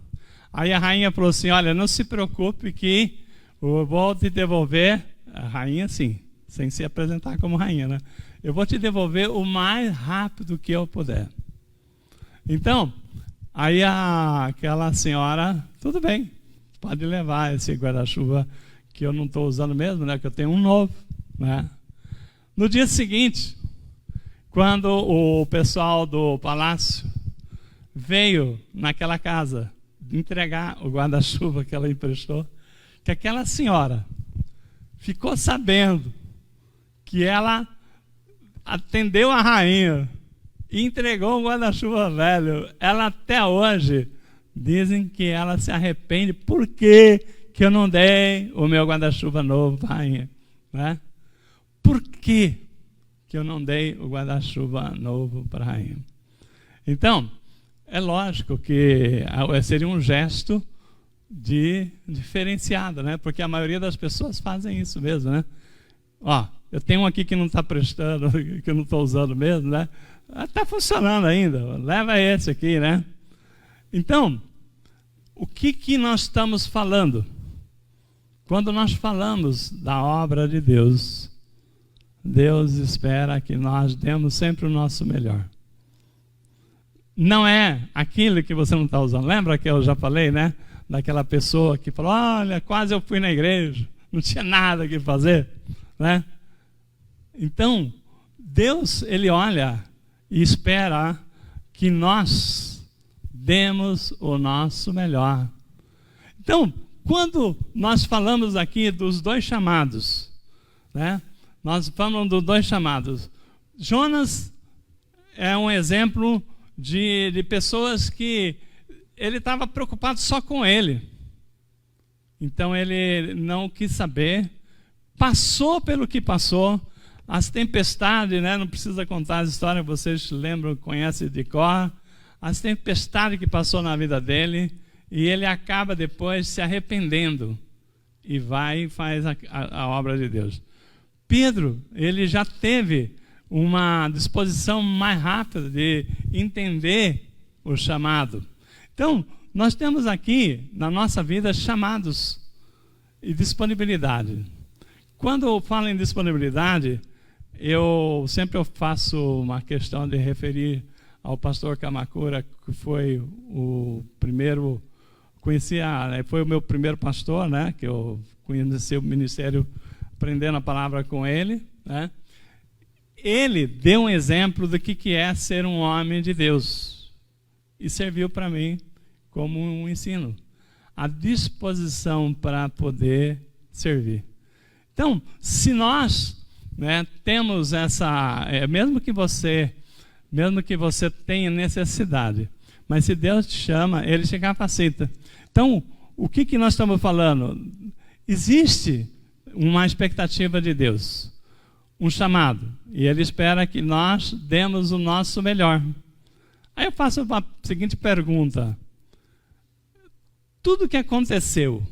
Aí a rainha falou assim: olha, não se preocupe que eu vou te devolver. A rainha, sim, sem se apresentar como rainha, né? Eu vou te devolver o mais rápido que eu puder. Então, aí aquela senhora, tudo bem, pode levar esse guarda-chuva que eu não estou usando mesmo, né? Que eu tenho um novo, né? No dia seguinte, quando o pessoal do palácio veio naquela casa entregar o guarda-chuva que ela emprestou, que aquela senhora ficou sabendo que ela atendeu a rainha e entregou um guarda-chuva velho. Ela até hoje dizem que ela se arrepende. Por que eu não dei o meu guarda-chuva novo para a rainha? Né? Por que eu não dei o guarda-chuva novo para a rainha? Então, é lógico que seria um gesto diferenciado, né? Porque a maioria das pessoas fazem isso mesmo, né? Ó, eu tenho um aqui que não está prestando, que eu não estou usando mesmo, né? Está funcionando ainda, leva esse aqui, né? Então, o que nós estamos falando? Quando nós falamos da obra de Deus, Deus espera que nós demos sempre o nosso melhor. Não é aquilo que você não está usando. Lembra que eu já falei, né? Daquela pessoa que falou: olha, quase eu fui na igreja, não tinha nada que fazer, né? Então, Deus, Ele olha e espera que nós demos o nosso melhor. Então, quando nós falamos aqui dos dois chamados, né? Nós falamos dos dois chamados. Jonas é um exemplo de pessoas que ele estava preocupado só com ele. Então ele não quis saber, passou pelo que passou, as tempestades, né? Não precisa contar as histórias, vocês lembram, conhecem de cor, as tempestades que passou na vida dele, e ele acaba depois se arrependendo e vai e faz a obra de Deus. Pedro, ele já teve uma disposição mais rápida de entender o chamado. Então, nós temos aqui, na nossa vida, chamados e disponibilidade. Quando eu falo em disponibilidade, eu sempre faço uma questão de referir ao pastor Kamakura, que foi o primeiro, foi o meu primeiro pastor, né, que eu conheci o ministério aprendendo a palavra com ele, né? Ele deu um exemplo do que é ser um homem de Deus e serviu para mim como um ensino, a disposição para poder servir. Então, se nós, né, temos essa, mesmo que você tenha necessidade, mas se Deus te chama, Ele te capacita. Então, o que nós estamos falando? Existe uma expectativa de Deus, um chamado, e Ele espera que nós demos o nosso melhor. Aí eu faço a seguinte pergunta: tudo que aconteceu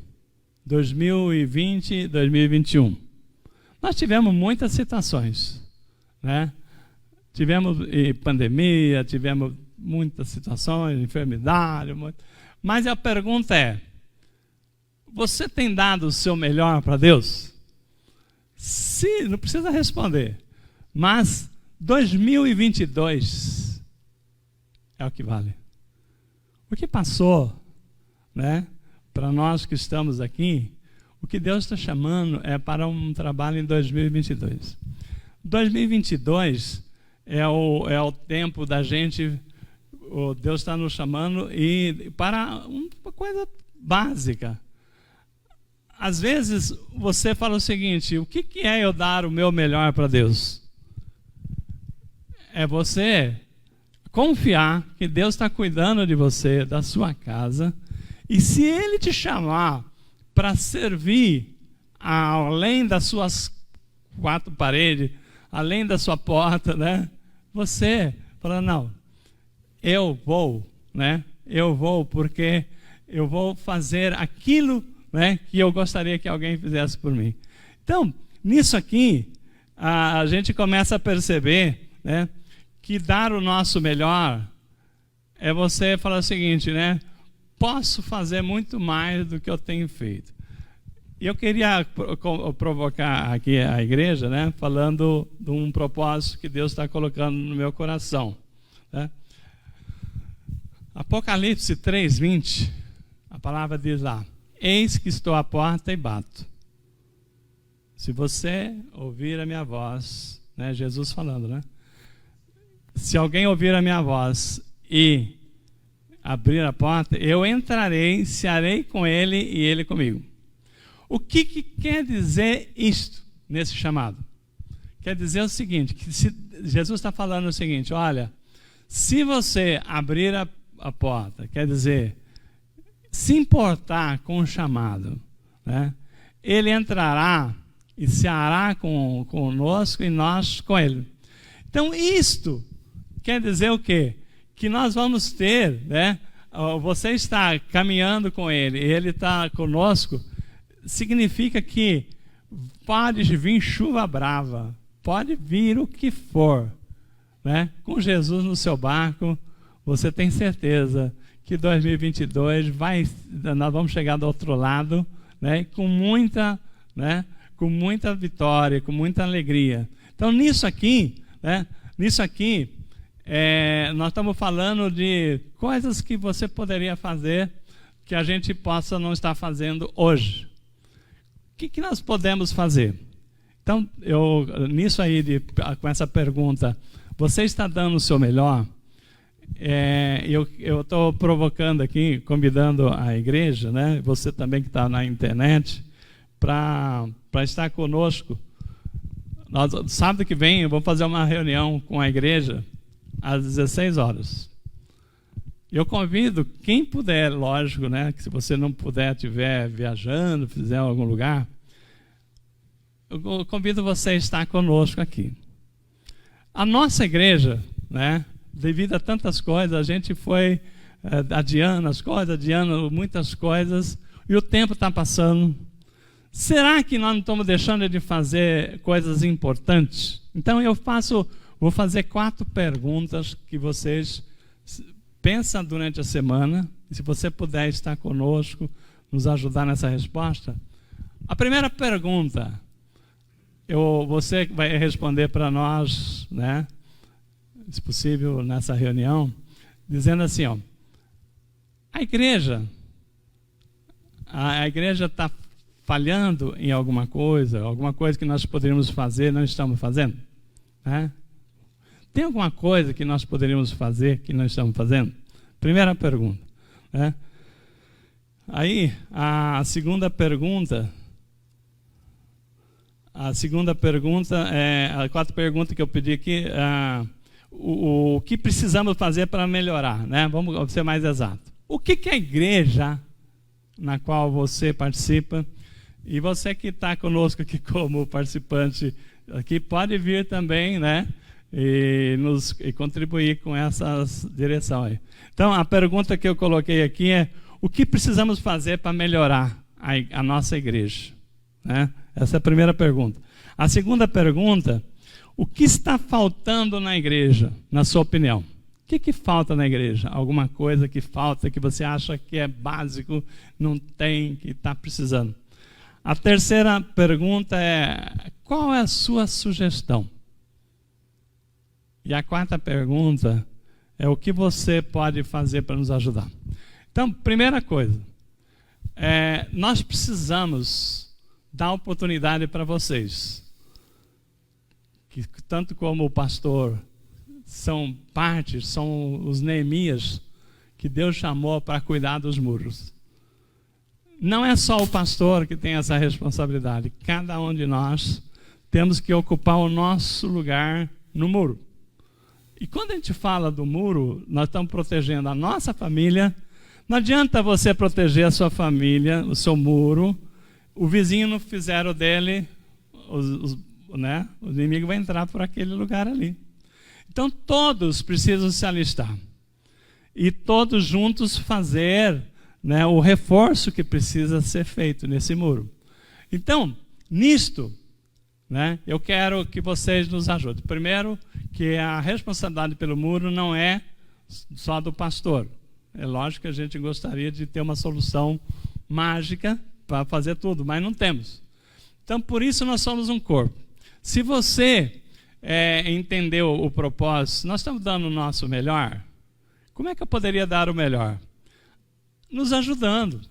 2020, 2021, nós tivemos muitas situações, né? Tivemos pandemia, tivemos muitas situações, enfermidade, mas a pergunta é: você tem dado o seu melhor para Deus? Se não precisa responder, mas 2022 é o que vale. O que passou, né, para nós que estamos aqui, o que Deus está chamando é para um trabalho em 2022. 2022 é o tempo da gente, Deus está nos chamando e para uma coisa básica. Às vezes você fala o seguinte: o que é eu dar o meu melhor para Deus? É você confiar que Deus está cuidando de você, da sua casa, e se Ele te chamar para servir além das suas 4 paredes, além da sua porta, né? Você fala: não, eu vou, né? Eu vou porque eu vou fazer aquilo, né, que eu gostaria que alguém fizesse por mim. Então, nisso aqui, a gente começa a perceber, né, que dar o nosso melhor é você falar o seguinte, né? Posso fazer muito mais do que eu tenho feito. E eu queria provocar aqui a igreja, né, falando de um propósito que Deus está colocando no meu coração, né? Apocalipse 3:20, a palavra diz lá: eis que estou à porta e bato. Se você ouvir a minha voz, né, Jesus falando, né? Se alguém ouvir a minha voz e abrir a porta, eu entrarei, cearei com ele e ele comigo. O que quer dizer isto nesse chamado? Quer dizer o seguinte, que Jesus está falando o seguinte: olha, se você abrir a porta, quer dizer, se importar com o chamado, né, ele entrará e ceará conosco e nós com ele. Então isto quer dizer o quê? Que nós vamos ter, né, você está caminhando com ele, ele está conosco, significa que pode vir chuva brava, pode vir o que for, né? Com Jesus no seu barco, você tem certeza que 2022 nós vamos chegar do outro lado, né, com muita vitória, com muita alegria. Então, nisso aqui, né, nós estamos falando de coisas que você poderia fazer que a gente possa não estar fazendo hoje. O que nós podemos fazer? Então, nisso aí, com essa pergunta, você está dando o seu melhor? Eu estou provocando aqui, convidando a igreja, né? Você também que está na internet, para estar conosco. Sábado que vem eu vou fazer uma reunião com a igreja às 16 horas. Eu convido quem puder, lógico, né, que se você não puder, estiver viajando, fizer em algum lugar, eu convido você a estar conosco aqui. A nossa igreja, né, devido a tantas coisas, a gente foi adiando as coisas, adiando muitas coisas, e o tempo está passando. Será que nós não estamos deixando de fazer coisas importantes? Então vou fazer 4 perguntas que vocês pensam durante a semana, e se você puder estar conosco, nos ajudar nessa resposta. A primeira pergunta, você vai responder para nós, né, se possível, nessa reunião, dizendo assim, ó: a igreja está falhando em alguma coisa que nós poderíamos fazer, não estamos fazendo, né? Tem alguma coisa que nós poderíamos fazer que não estamos fazendo? Primeira pergunta, né? Aí, a segunda pergunta é a 4 perguntas que eu pedi aqui. O que precisamos fazer para melhorar, né? Vamos ser mais exato. O que a igreja na qual você participa, e você que está conosco aqui como participante aqui, pode vir também, né, e contribuir com essa direção aí. Então, a pergunta que eu coloquei aqui é: o que precisamos fazer para melhorar a nossa igreja, né? Essa é a primeira pergunta. A segunda pergunta: o que está faltando na igreja, na sua opinião? O que falta na igreja? Alguma coisa que falta, que você acha que é básico, não tem, que está precisando? A terceira pergunta é: qual é a sua sugestão? E a 4ª pergunta é: o que você pode fazer para nos ajudar? Então, primeira coisa, nós precisamos dar oportunidade para vocês, que tanto como o pastor são os Neemias que Deus chamou para cuidar dos muros. Não é só o pastor que tem essa responsabilidade. Cada um de nós temos que ocupar o nosso lugar no muro. E quando a gente fala do muro, nós estamos protegendo a nossa família. Não adianta você proteger a sua família, o seu muro, o vizinho não fizer o dele, o inimigo vai entrar por aquele lugar ali. Então todos precisam se alistar. E todos juntos fazer, né, o reforço que precisa ser feito nesse muro. Então, nisto, né, eu quero que vocês nos ajudem. Primeiro, que a responsabilidade pelo muro não é só do pastor. É lógico que a gente gostaria de ter uma solução mágica para fazer tudo, mas não temos. Então, por isso nós somos um corpo. Se você entendeu o propósito, nós estamos dando o nosso melhor. Como é que eu poderia dar o melhor? Nos ajudando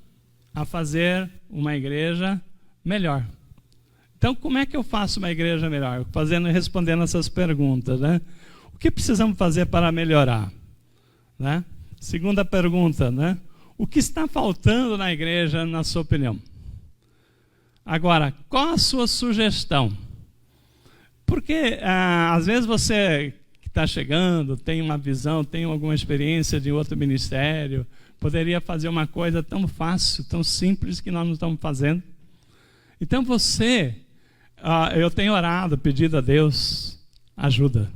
a fazer uma igreja melhor. Então, como é que eu faço uma igreja melhor? Respondendo essas perguntas, né? O que precisamos fazer para melhorar? Né? Segunda pergunta, né? O que está faltando na igreja, na sua opinião? Agora, qual a sua sugestão? Porque, às vezes, você que está chegando, tem uma visão, tem alguma experiência de outro ministério, poderia fazer uma coisa tão fácil, tão simples que nós não estamos fazendo. Então, eu tenho orado, pedido a Deus ajuda.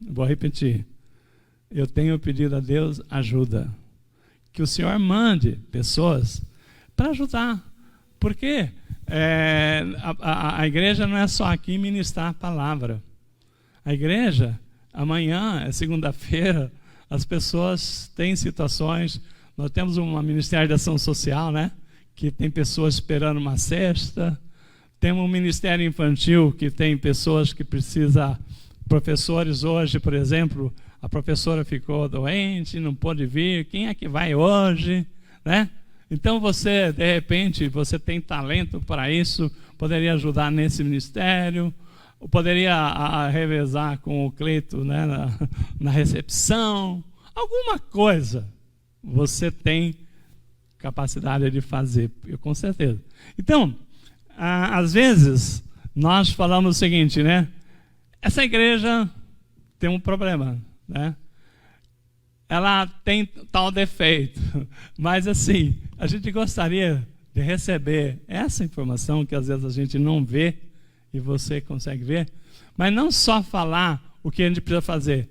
Vou repetir. Eu tenho pedido a Deus ajuda. Que o Senhor mande pessoas para ajudar. Porque a igreja não é só aqui ministrar a palavra. A igreja, amanhã, é segunda-feira, as pessoas têm situações. Nós temos um Ministério de Ação Social, né? Que tem pessoas esperando uma cesta. Temos um Ministério Infantil que tem pessoas que precisam. Professores hoje, por exemplo, a professora ficou doente, não pôde vir. Quem é que vai hoje? Né? Então você, de repente, você tem talento para isso, poderia ajudar nesse ministério, poderia revezar com o Cleito, né, na recepção, alguma coisa você tem capacidade de fazer, com certeza. Então, às vezes, nós falamos o seguinte, né? Essa igreja tem um problema, né? Ela tem tal defeito, mas assim, a gente gostaria de receber essa informação que às vezes a gente não vê e você consegue ver, mas não só falar o que a gente precisa fazer,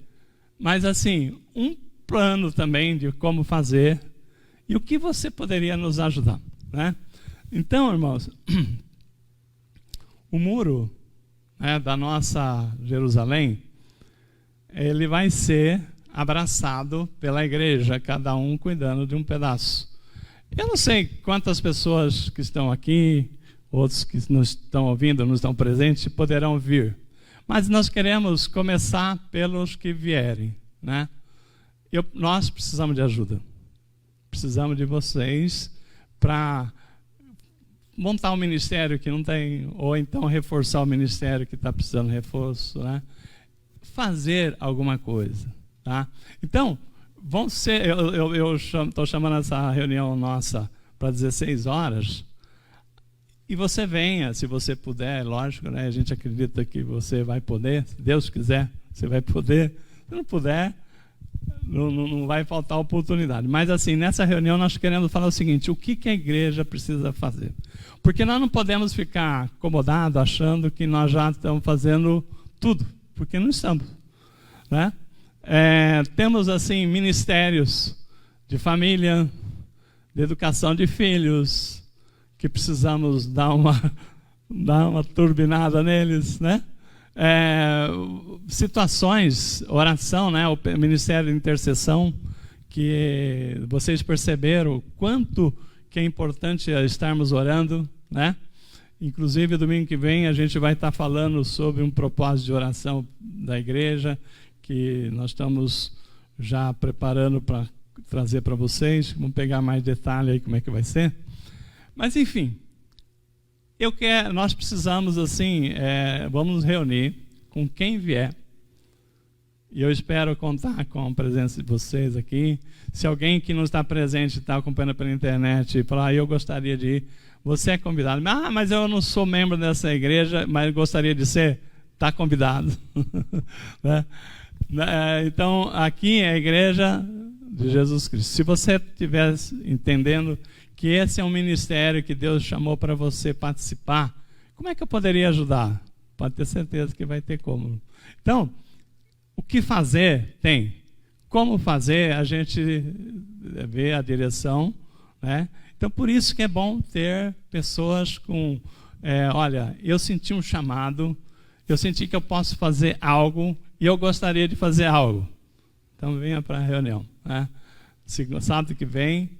mas assim, um plano também de como fazer e o que você poderia nos ajudar, né? Então, irmãos, o muro, né, da nossa Jerusalém, ele vai ser abraçado pela igreja, cada um cuidando de um pedaço. Eu não sei quantas pessoas que estão aqui, outros que nos estão ouvindo, não estão presentes, poderão vir. Mas nós queremos começar pelos que vierem, né? Nós precisamos de ajuda. Precisamos de vocês para montar um ministério que não tem, ou então reforçar o ministério que está precisando de reforço, né? Fazer alguma coisa. Tá? Então, eu estou chamando essa reunião nossa para 16 horas, e você venha, se você puder, lógico, né? A gente acredita que você vai poder, se Deus quiser, você vai poder. Se não puder, não vai faltar oportunidade. Mas assim, nessa reunião nós queremos falar o seguinte, o que a igreja precisa fazer? Porque nós não podemos ficar acomodados achando que nós já estamos fazendo tudo, porque não estamos, né? Temos assim ministérios de família, de educação de filhos, que precisamos dar uma turbinada neles, né? Situações, oração, né? O ministério de intercessão, que vocês perceberam o quanto que é importante estarmos orando, né? Inclusive, domingo que vem, a gente vai estar falando sobre um propósito de oração da igreja, que nós estamos já preparando para trazer para vocês. Vamos pegar mais detalhe aí como é que vai ser. Mas, enfim, nós precisamos, assim, vamos nos reunir com quem vier E eu espero contar com a presença de vocês aqui. Se alguém que não está presente está acompanhando pela internet e falar, eu gostaria de ir, você é convidado. Mas eu não sou membro dessa igreja, mas gostaria de ser, está convidado. Né? Então, aqui é a igreja de Jesus Cristo. Se você estiver entendendo que esse é um ministério que Deus chamou para você participar, como é que eu poderia ajudar? Pode ter certeza que vai ter como. Então, o que fazer? Tem. Como fazer? A gente vê a direção, né? Então, por isso que é bom ter pessoas com... olha, eu senti um chamado, eu senti que eu posso fazer algo e eu gostaria de fazer algo. Então, venha para a reunião. Né? Sábado que vem,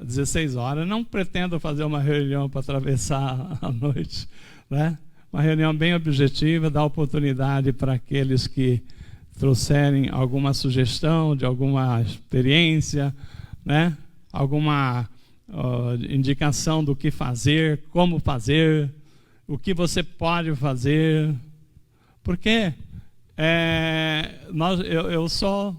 16 horas. Não pretendo fazer uma reunião para atravessar a noite. Né? Uma reunião bem objetiva, dar oportunidade para aqueles que trouxerem alguma sugestão de alguma experiência, né? Alguma indicação do que fazer, como fazer, o que você pode fazer. Porque eu só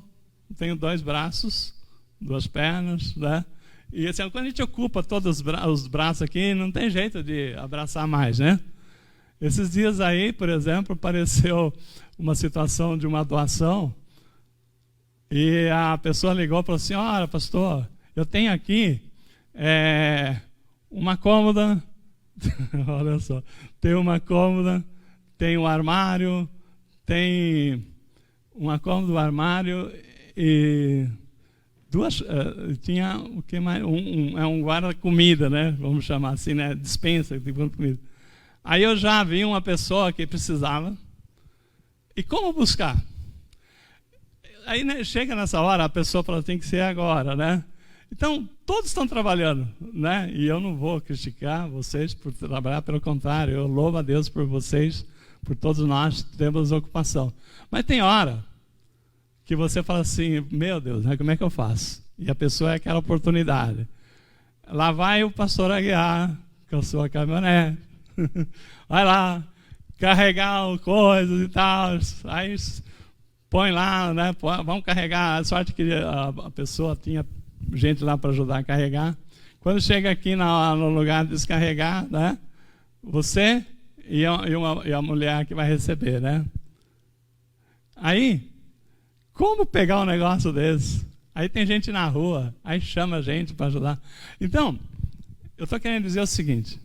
tenho 2 braços, 2 pernas, né? E assim, quando a gente ocupa todos os braços aqui, não tem jeito de abraçar mais, né? Esses dias aí, por exemplo, apareceu uma situação de uma doação e a pessoa ligou e falou assim, olha, pastor, eu tenho aqui uma cômoda, olha só, tem uma cômoda, tem um armário, tem uma cômoda, um armário e tinha o que mais? Um guarda-comida, né? Vamos chamar assim, né? Dispensa de comida. Aí eu já vi uma pessoa que precisava. E como buscar? Aí, né, chega nessa hora, a pessoa fala, tem que ser agora, né? Então, todos estão trabalhando, né? E eu não vou criticar vocês por trabalhar, pelo contrário, eu louvo a Deus por vocês, por todos nós temos ocupação. Mas tem hora que você fala assim, meu Deus, né, como é que eu faço? E a pessoa é aquela oportunidade. Lá vai o pastor Aguiar, com a sua caminhonete, vai lá, carregar coisas e tal, aí põe lá, né? Vamos carregar. A sorte que a pessoa tinha gente lá para ajudar a carregar. Quando chega aqui no lugar de descarregar, né? Você e a mulher que vai receber, né? Aí, como pegar um negócio desse? Aí tem gente na rua, aí chama a gente para ajudar. Então, eu estou querendo dizer o seguinte.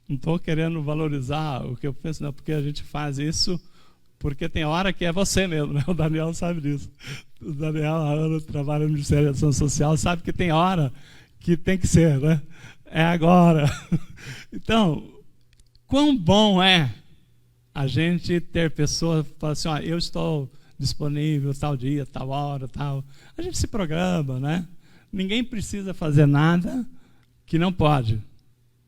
Não estou querendo valorizar o que eu penso, não, porque a gente faz isso porque tem hora que é você mesmo, né? O Daniel sabe disso. O Daniel, a Ana, trabalha no Ministério da Ação Social, sabe que tem hora que tem que ser, né? É agora. Então, quão bom é a gente ter pessoas que falam assim, ó, eu estou disponível tal dia, tal hora, tal. A gente se programa, né? Ninguém precisa fazer nada que não pode.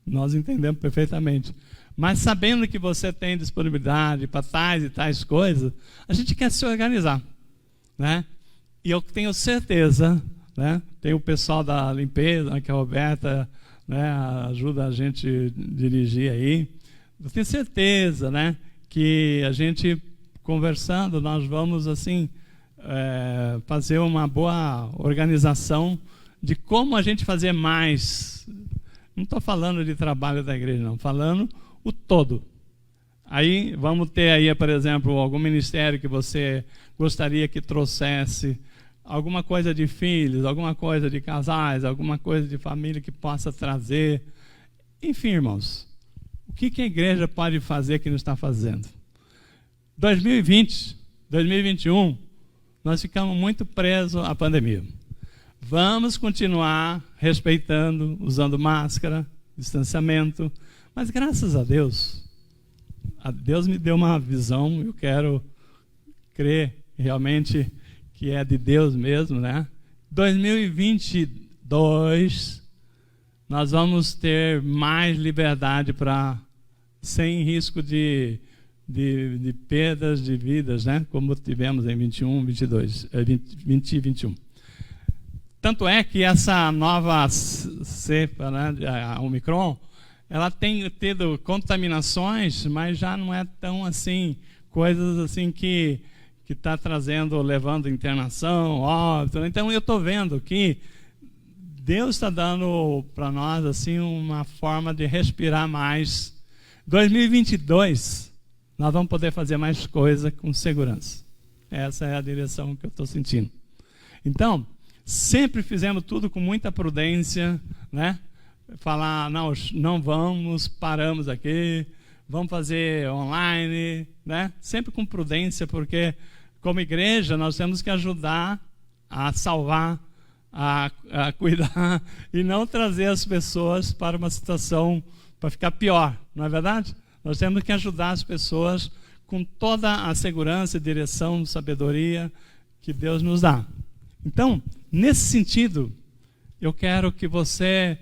Nós entendemos perfeitamente. Mas sabendo que você tem disponibilidade para tais e tais coisas, a gente quer se organizar, né? E eu tenho certeza, né? Tem o pessoal da limpeza, que a Roberta, né, ajuda a gente a dirigir aí. Eu tenho certeza, né, que a gente conversando, nós vamos assim fazer uma boa organização de como a gente fazer mais. Não estou falando de trabalho da igreja, não. Falando o todo. Aí vamos ter aí, por exemplo, algum ministério que você gostaria que trouxesse alguma coisa de filhos, alguma coisa de casais, alguma coisa de família que possa trazer. Enfim, irmãos, o que a igreja pode fazer que não está fazendo? 2020, 2021, nós ficamos muito presos à pandemia. Vamos continuar respeitando, usando máscara, distanciamento, mas graças a Deus me deu uma visão, eu quero crer realmente que é de Deus mesmo, né? 2022, nós vamos ter mais liberdade sem risco de perdas de vidas, né? Como tivemos em 20 e 21. Tanto é que essa nova cepa, né, a Omicron, ela tem tido contaminações, mas já não é tão assim, coisas assim que que está levando internação, óbito. Então eu estou vendo que Deus está dando para nós assim uma forma de respirar mais. 2022, nós vamos poder fazer mais coisa com segurança. Essa é a direção que eu estou sentindo. Então, sempre fizemos tudo com muita prudência, né? Falar, não vamos, paramos aqui, vamos fazer online, né? Sempre com prudência, porque como igreja nós temos que ajudar a salvar, a cuidar e não trazer as pessoas para uma situação para ficar pior, não é verdade? Nós temos que ajudar as pessoas com toda a segurança, direção, sabedoria que Deus nos dá. Então, nesse sentido, eu quero que você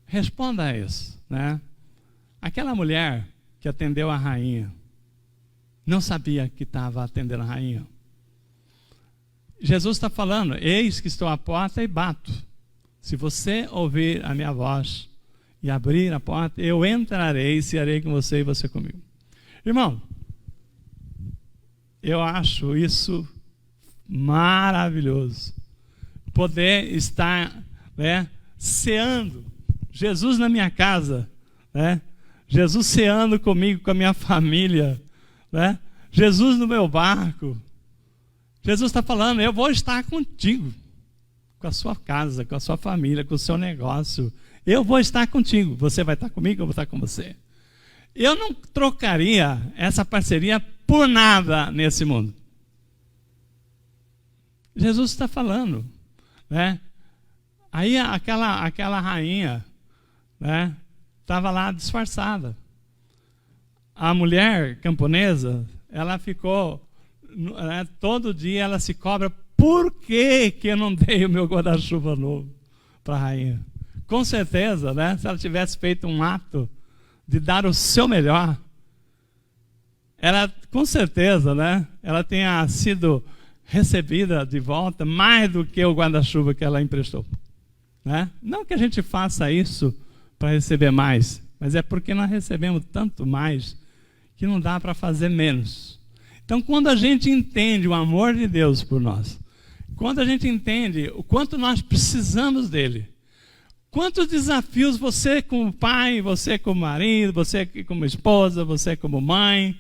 responda a isso, né? Aquela mulher que atendeu a rainha não sabia que estava atendendo a rainha. Jesus está falando, eis que estou à porta e bato. Se você ouvir a minha voz e abrir a porta, eu entrarei e cearei com você e você comigo. Irmão, eu acho isso maravilhoso. Poder estar, né, ceando. Jesus na minha casa, né? Jesus ceando comigo, com a minha família, né? Jesus no meu barco. Jesus está falando, eu vou estar contigo, com a sua casa, com a sua família, com o seu negócio. Eu vou estar contigo. Você vai estar comigo, eu vou estar com você. Eu não trocaria essa parceria por nada nesse mundo. Jesus está falando, né? Aí aquela rainha, né, estava lá disfarçada. A mulher camponesa, ela ficou, né, todo dia ela se cobra, por que eu não dei o meu guarda-chuva novo para a rainha? Com certeza, né, se ela tivesse feito um ato de dar o seu melhor, ela, com certeza, né, ela tenha sido recebida de volta mais do que o guarda-chuva que ela emprestou, né? Não que a gente faça isso para receber mais, mas é porque nós recebemos tanto mais que não dá para fazer menos. Então, quando a gente entende o amor de Deus por nós, quando a gente entende o quanto nós precisamos dele, quantos desafios você como pai, você como marido, você como esposa, você como mãe,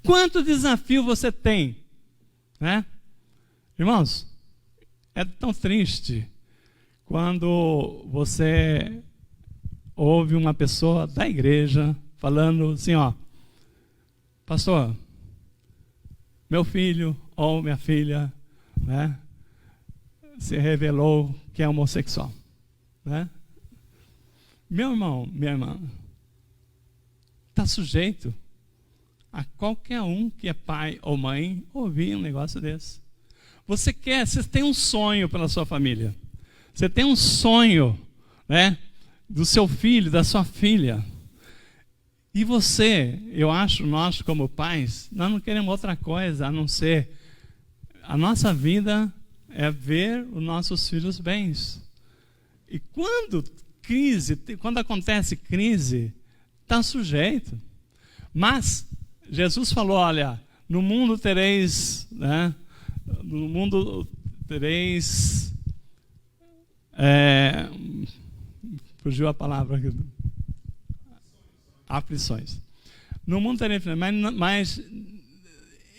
quanto desafio você tem, né? Irmãos, é tão triste quando você ouve uma pessoa da igreja falando assim, ó, pastor, meu filho ou minha filha, né, se revelou que é homossexual, né? Meu irmão, minha irmã, está sujeito a qualquer um que é pai ou mãe ouvir um negócio desse. Você tem um sonho pela sua família. Você tem um sonho, né, do seu filho, da sua filha. E você, eu acho, nós como pais, nós não queremos outra coisa a não ser a nossa vida é ver os nossos filhos bens. E quando acontece crise, está sujeito. Mas Jesus falou, olha, no mundo tereis, né, no mundo tereis, fugiu a palavra aqui, aflições. No mundo tereis, mas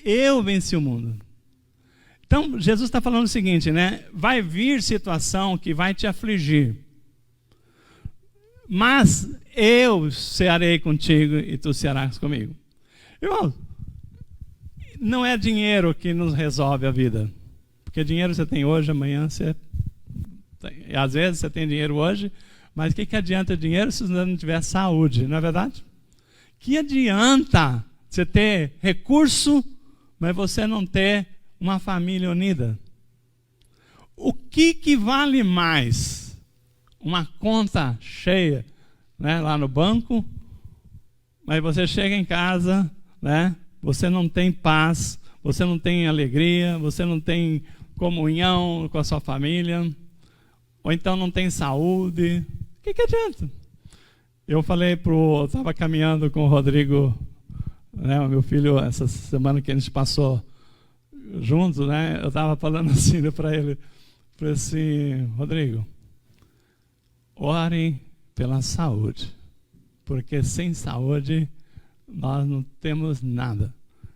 eu venci o mundo. Então, Jesus está falando o seguinte, né? Vai vir situação que vai te afligir, mas eu cearei contigo e tu cearás comigo. Irmão, não é dinheiro que nos resolve a vida. Porque dinheiro você tem hoje, amanhã você tem. Às vezes você tem dinheiro hoje, mas o que adianta dinheiro se você não tiver saúde, não é verdade? Que adianta você ter recurso, mas você não ter uma família unida? O que vale mais? Uma conta cheia, né, lá no banco, mas você chega em casa, né, você não tem paz, você não tem alegria, você não tem comunhão com a sua família, ou então não tem saúde. O que adianta? Eu estava caminhando com o Rodrigo, né, o meu filho, essa semana que a gente passou juntos, né? Eu estava falando assim para ele, falei assim, Rodrigo, ore pela saúde, porque sem saúde nós não temos nada.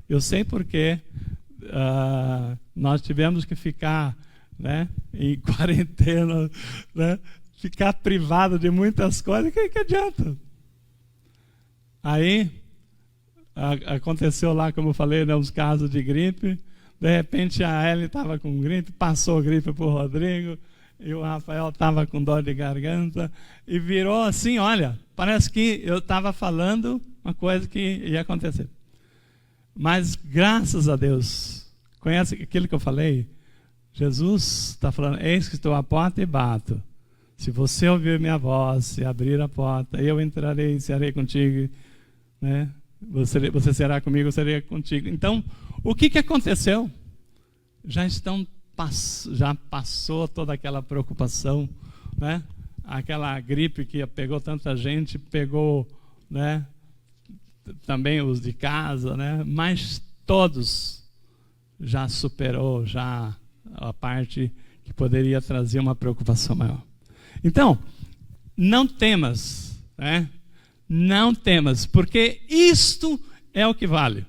Eu sei porque nós tivemos que ficar, né, em quarentena, né, ficar privado de muitas coisas, que adianta? Aí aconteceu lá, como eu falei, né, uns casos de gripe. De repente a Ellen estava com gripe, passou a gripe para o Rodrigo, e o Rafael estava com dor de garganta, e virou assim, olha, parece que eu estava falando uma coisa que ia acontecer. Mas graças a Deus, conhece aquilo que eu falei? Jesus está falando, eis que estou à porta e bato. Se você ouvir minha voz e abrir a porta, eu entrarei e serei contigo, né? Você será comigo, eu serei contigo. Então, o que aconteceu? Já passou toda aquela preocupação, né? Aquela gripe que pegou tanta gente, pegou, né, também os de casa, né? Mas todos já superou já a parte que poderia trazer uma preocupação maior. Então, não temas, né? Não temas, porque isto é o que vale.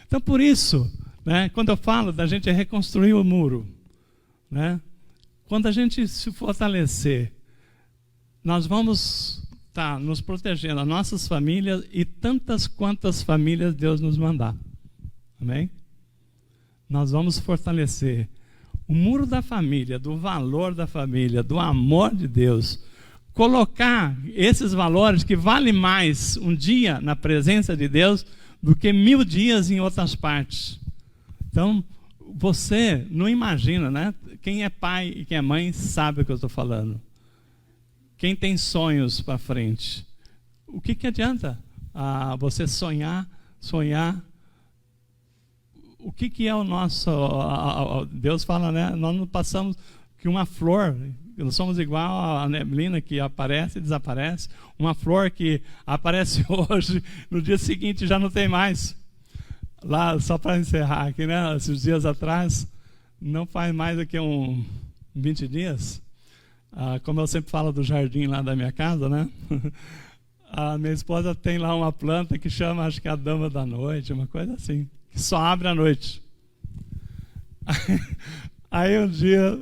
Então, por isso, né, quando eu falo da gente reconstruir o muro, né, quando a gente se fortalecer, nós vamos estar nos protegendo, as nossas famílias e tantas quantas famílias Deus nos mandar. Amém? Nós vamos fortalecer o muro da família, do valor da família, do amor de Deus. Colocar esses valores que valem mais um dia na presença de Deus do que 1000 dias em outras partes. Então, você não imagina, né? Quem é pai e quem é mãe sabe o que eu estou falando. Quem tem sonhos para frente. O que adianta você sonhar? O que é o nosso... Deus fala, né? Nós não passamos que uma flor... Nós somos igual a neblina que aparece e desaparece. Uma flor que aparece hoje, no dia seguinte já não tem mais. Lá, só para encerrar aqui, né? Esses dias atrás, não faz mais do que 20 dias. Como eu sempre falo do jardim lá da minha casa, né? A minha esposa tem lá uma planta que chama, acho que a dama da noite, uma coisa assim, que só abre à noite. Aí um dia,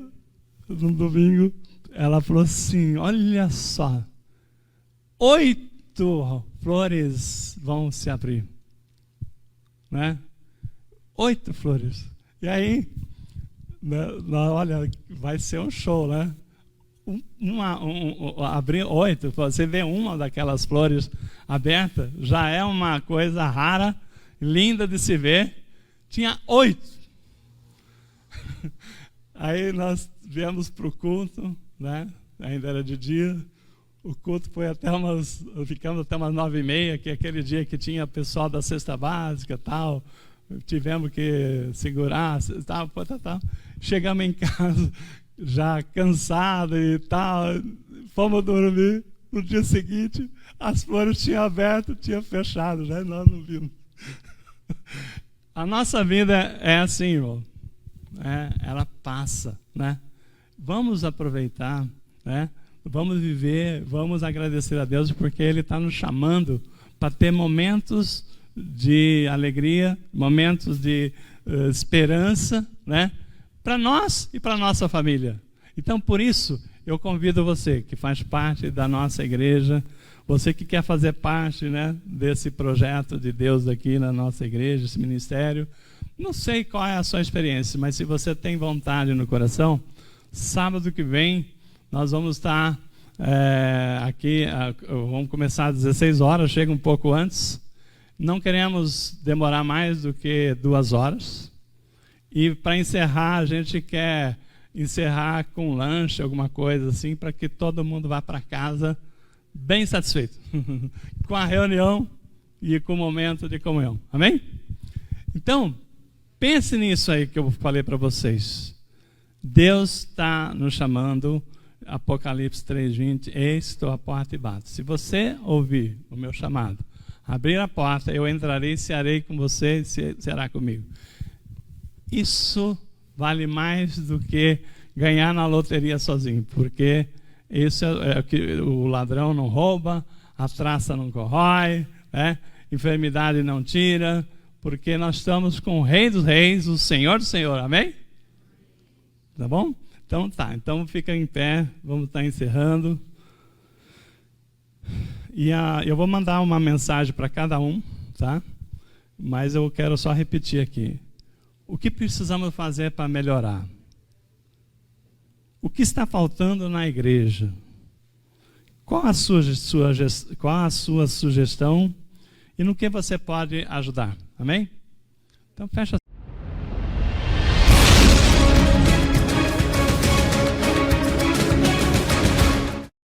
no domingo, ela falou assim, olha só, 8 flores vão se abrir, né? 8 flores. E aí, olha, vai ser um show, né? Abrir 8, você vê uma daquelas flores aberta, já é uma coisa rara, linda de se ver. Tinha 8. Aí nós viemos para o culto, né? Ainda era de dia. O culto foi ficamos até umas 9h30, que é aquele dia que tinha pessoal da cesta básica, tal. Tivemos que segurar, tal. Chegamos em casa já cansado e tal, fomos dormir. No dia seguinte, as flores tinham aberto, tinham fechado, né? Nós não vimos. A nossa vida é assim, irmão. Ela passa, né? Vamos aproveitar, né? Vamos viver, vamos agradecer a Deus, porque Ele está nos chamando para ter momentos de alegria, momentos de esperança, né? Para nós e para a nossa família. Então, por isso, eu convido você que faz parte da nossa igreja, você que quer fazer parte, né, desse projeto de Deus aqui na nossa igreja, esse ministério. Não sei qual é a sua experiência, mas se você tem vontade no coração, sábado que vem nós vamos estar aqui, vamos começar às 16 horas, chega um pouco antes. Não queremos demorar mais do que 2 horas. E para encerrar, a gente quer encerrar com um lanche, alguma coisa assim, para que todo mundo vá para casa bem satisfeito com a reunião e com o momento de comunhão. Amém? Então, pense nisso aí que eu falei para vocês. Deus está nos chamando, Apocalipse 3:20, eis que estou à porta e bato. Se você ouvir o meu chamado, abrir a porta, eu entrarei, cearei com você e será comigo. isso vale mais do que ganhar na loteria sozinho, porque isso é o que o ladrão não rouba, a traça não corrói, né? Enfermidade não tira, porque nós estamos com o Rei dos Reis, o Senhor do Senhor, amém? Tá bom? Então tá, então fica em pé, vamos estar encerrando. E eu vou mandar uma mensagem para cada um, tá? Mas eu quero só repetir aqui. O que precisamos fazer para melhorar? O que está faltando na igreja? Qual a sua sugestão e no que você pode ajudar? Amém? Então fecha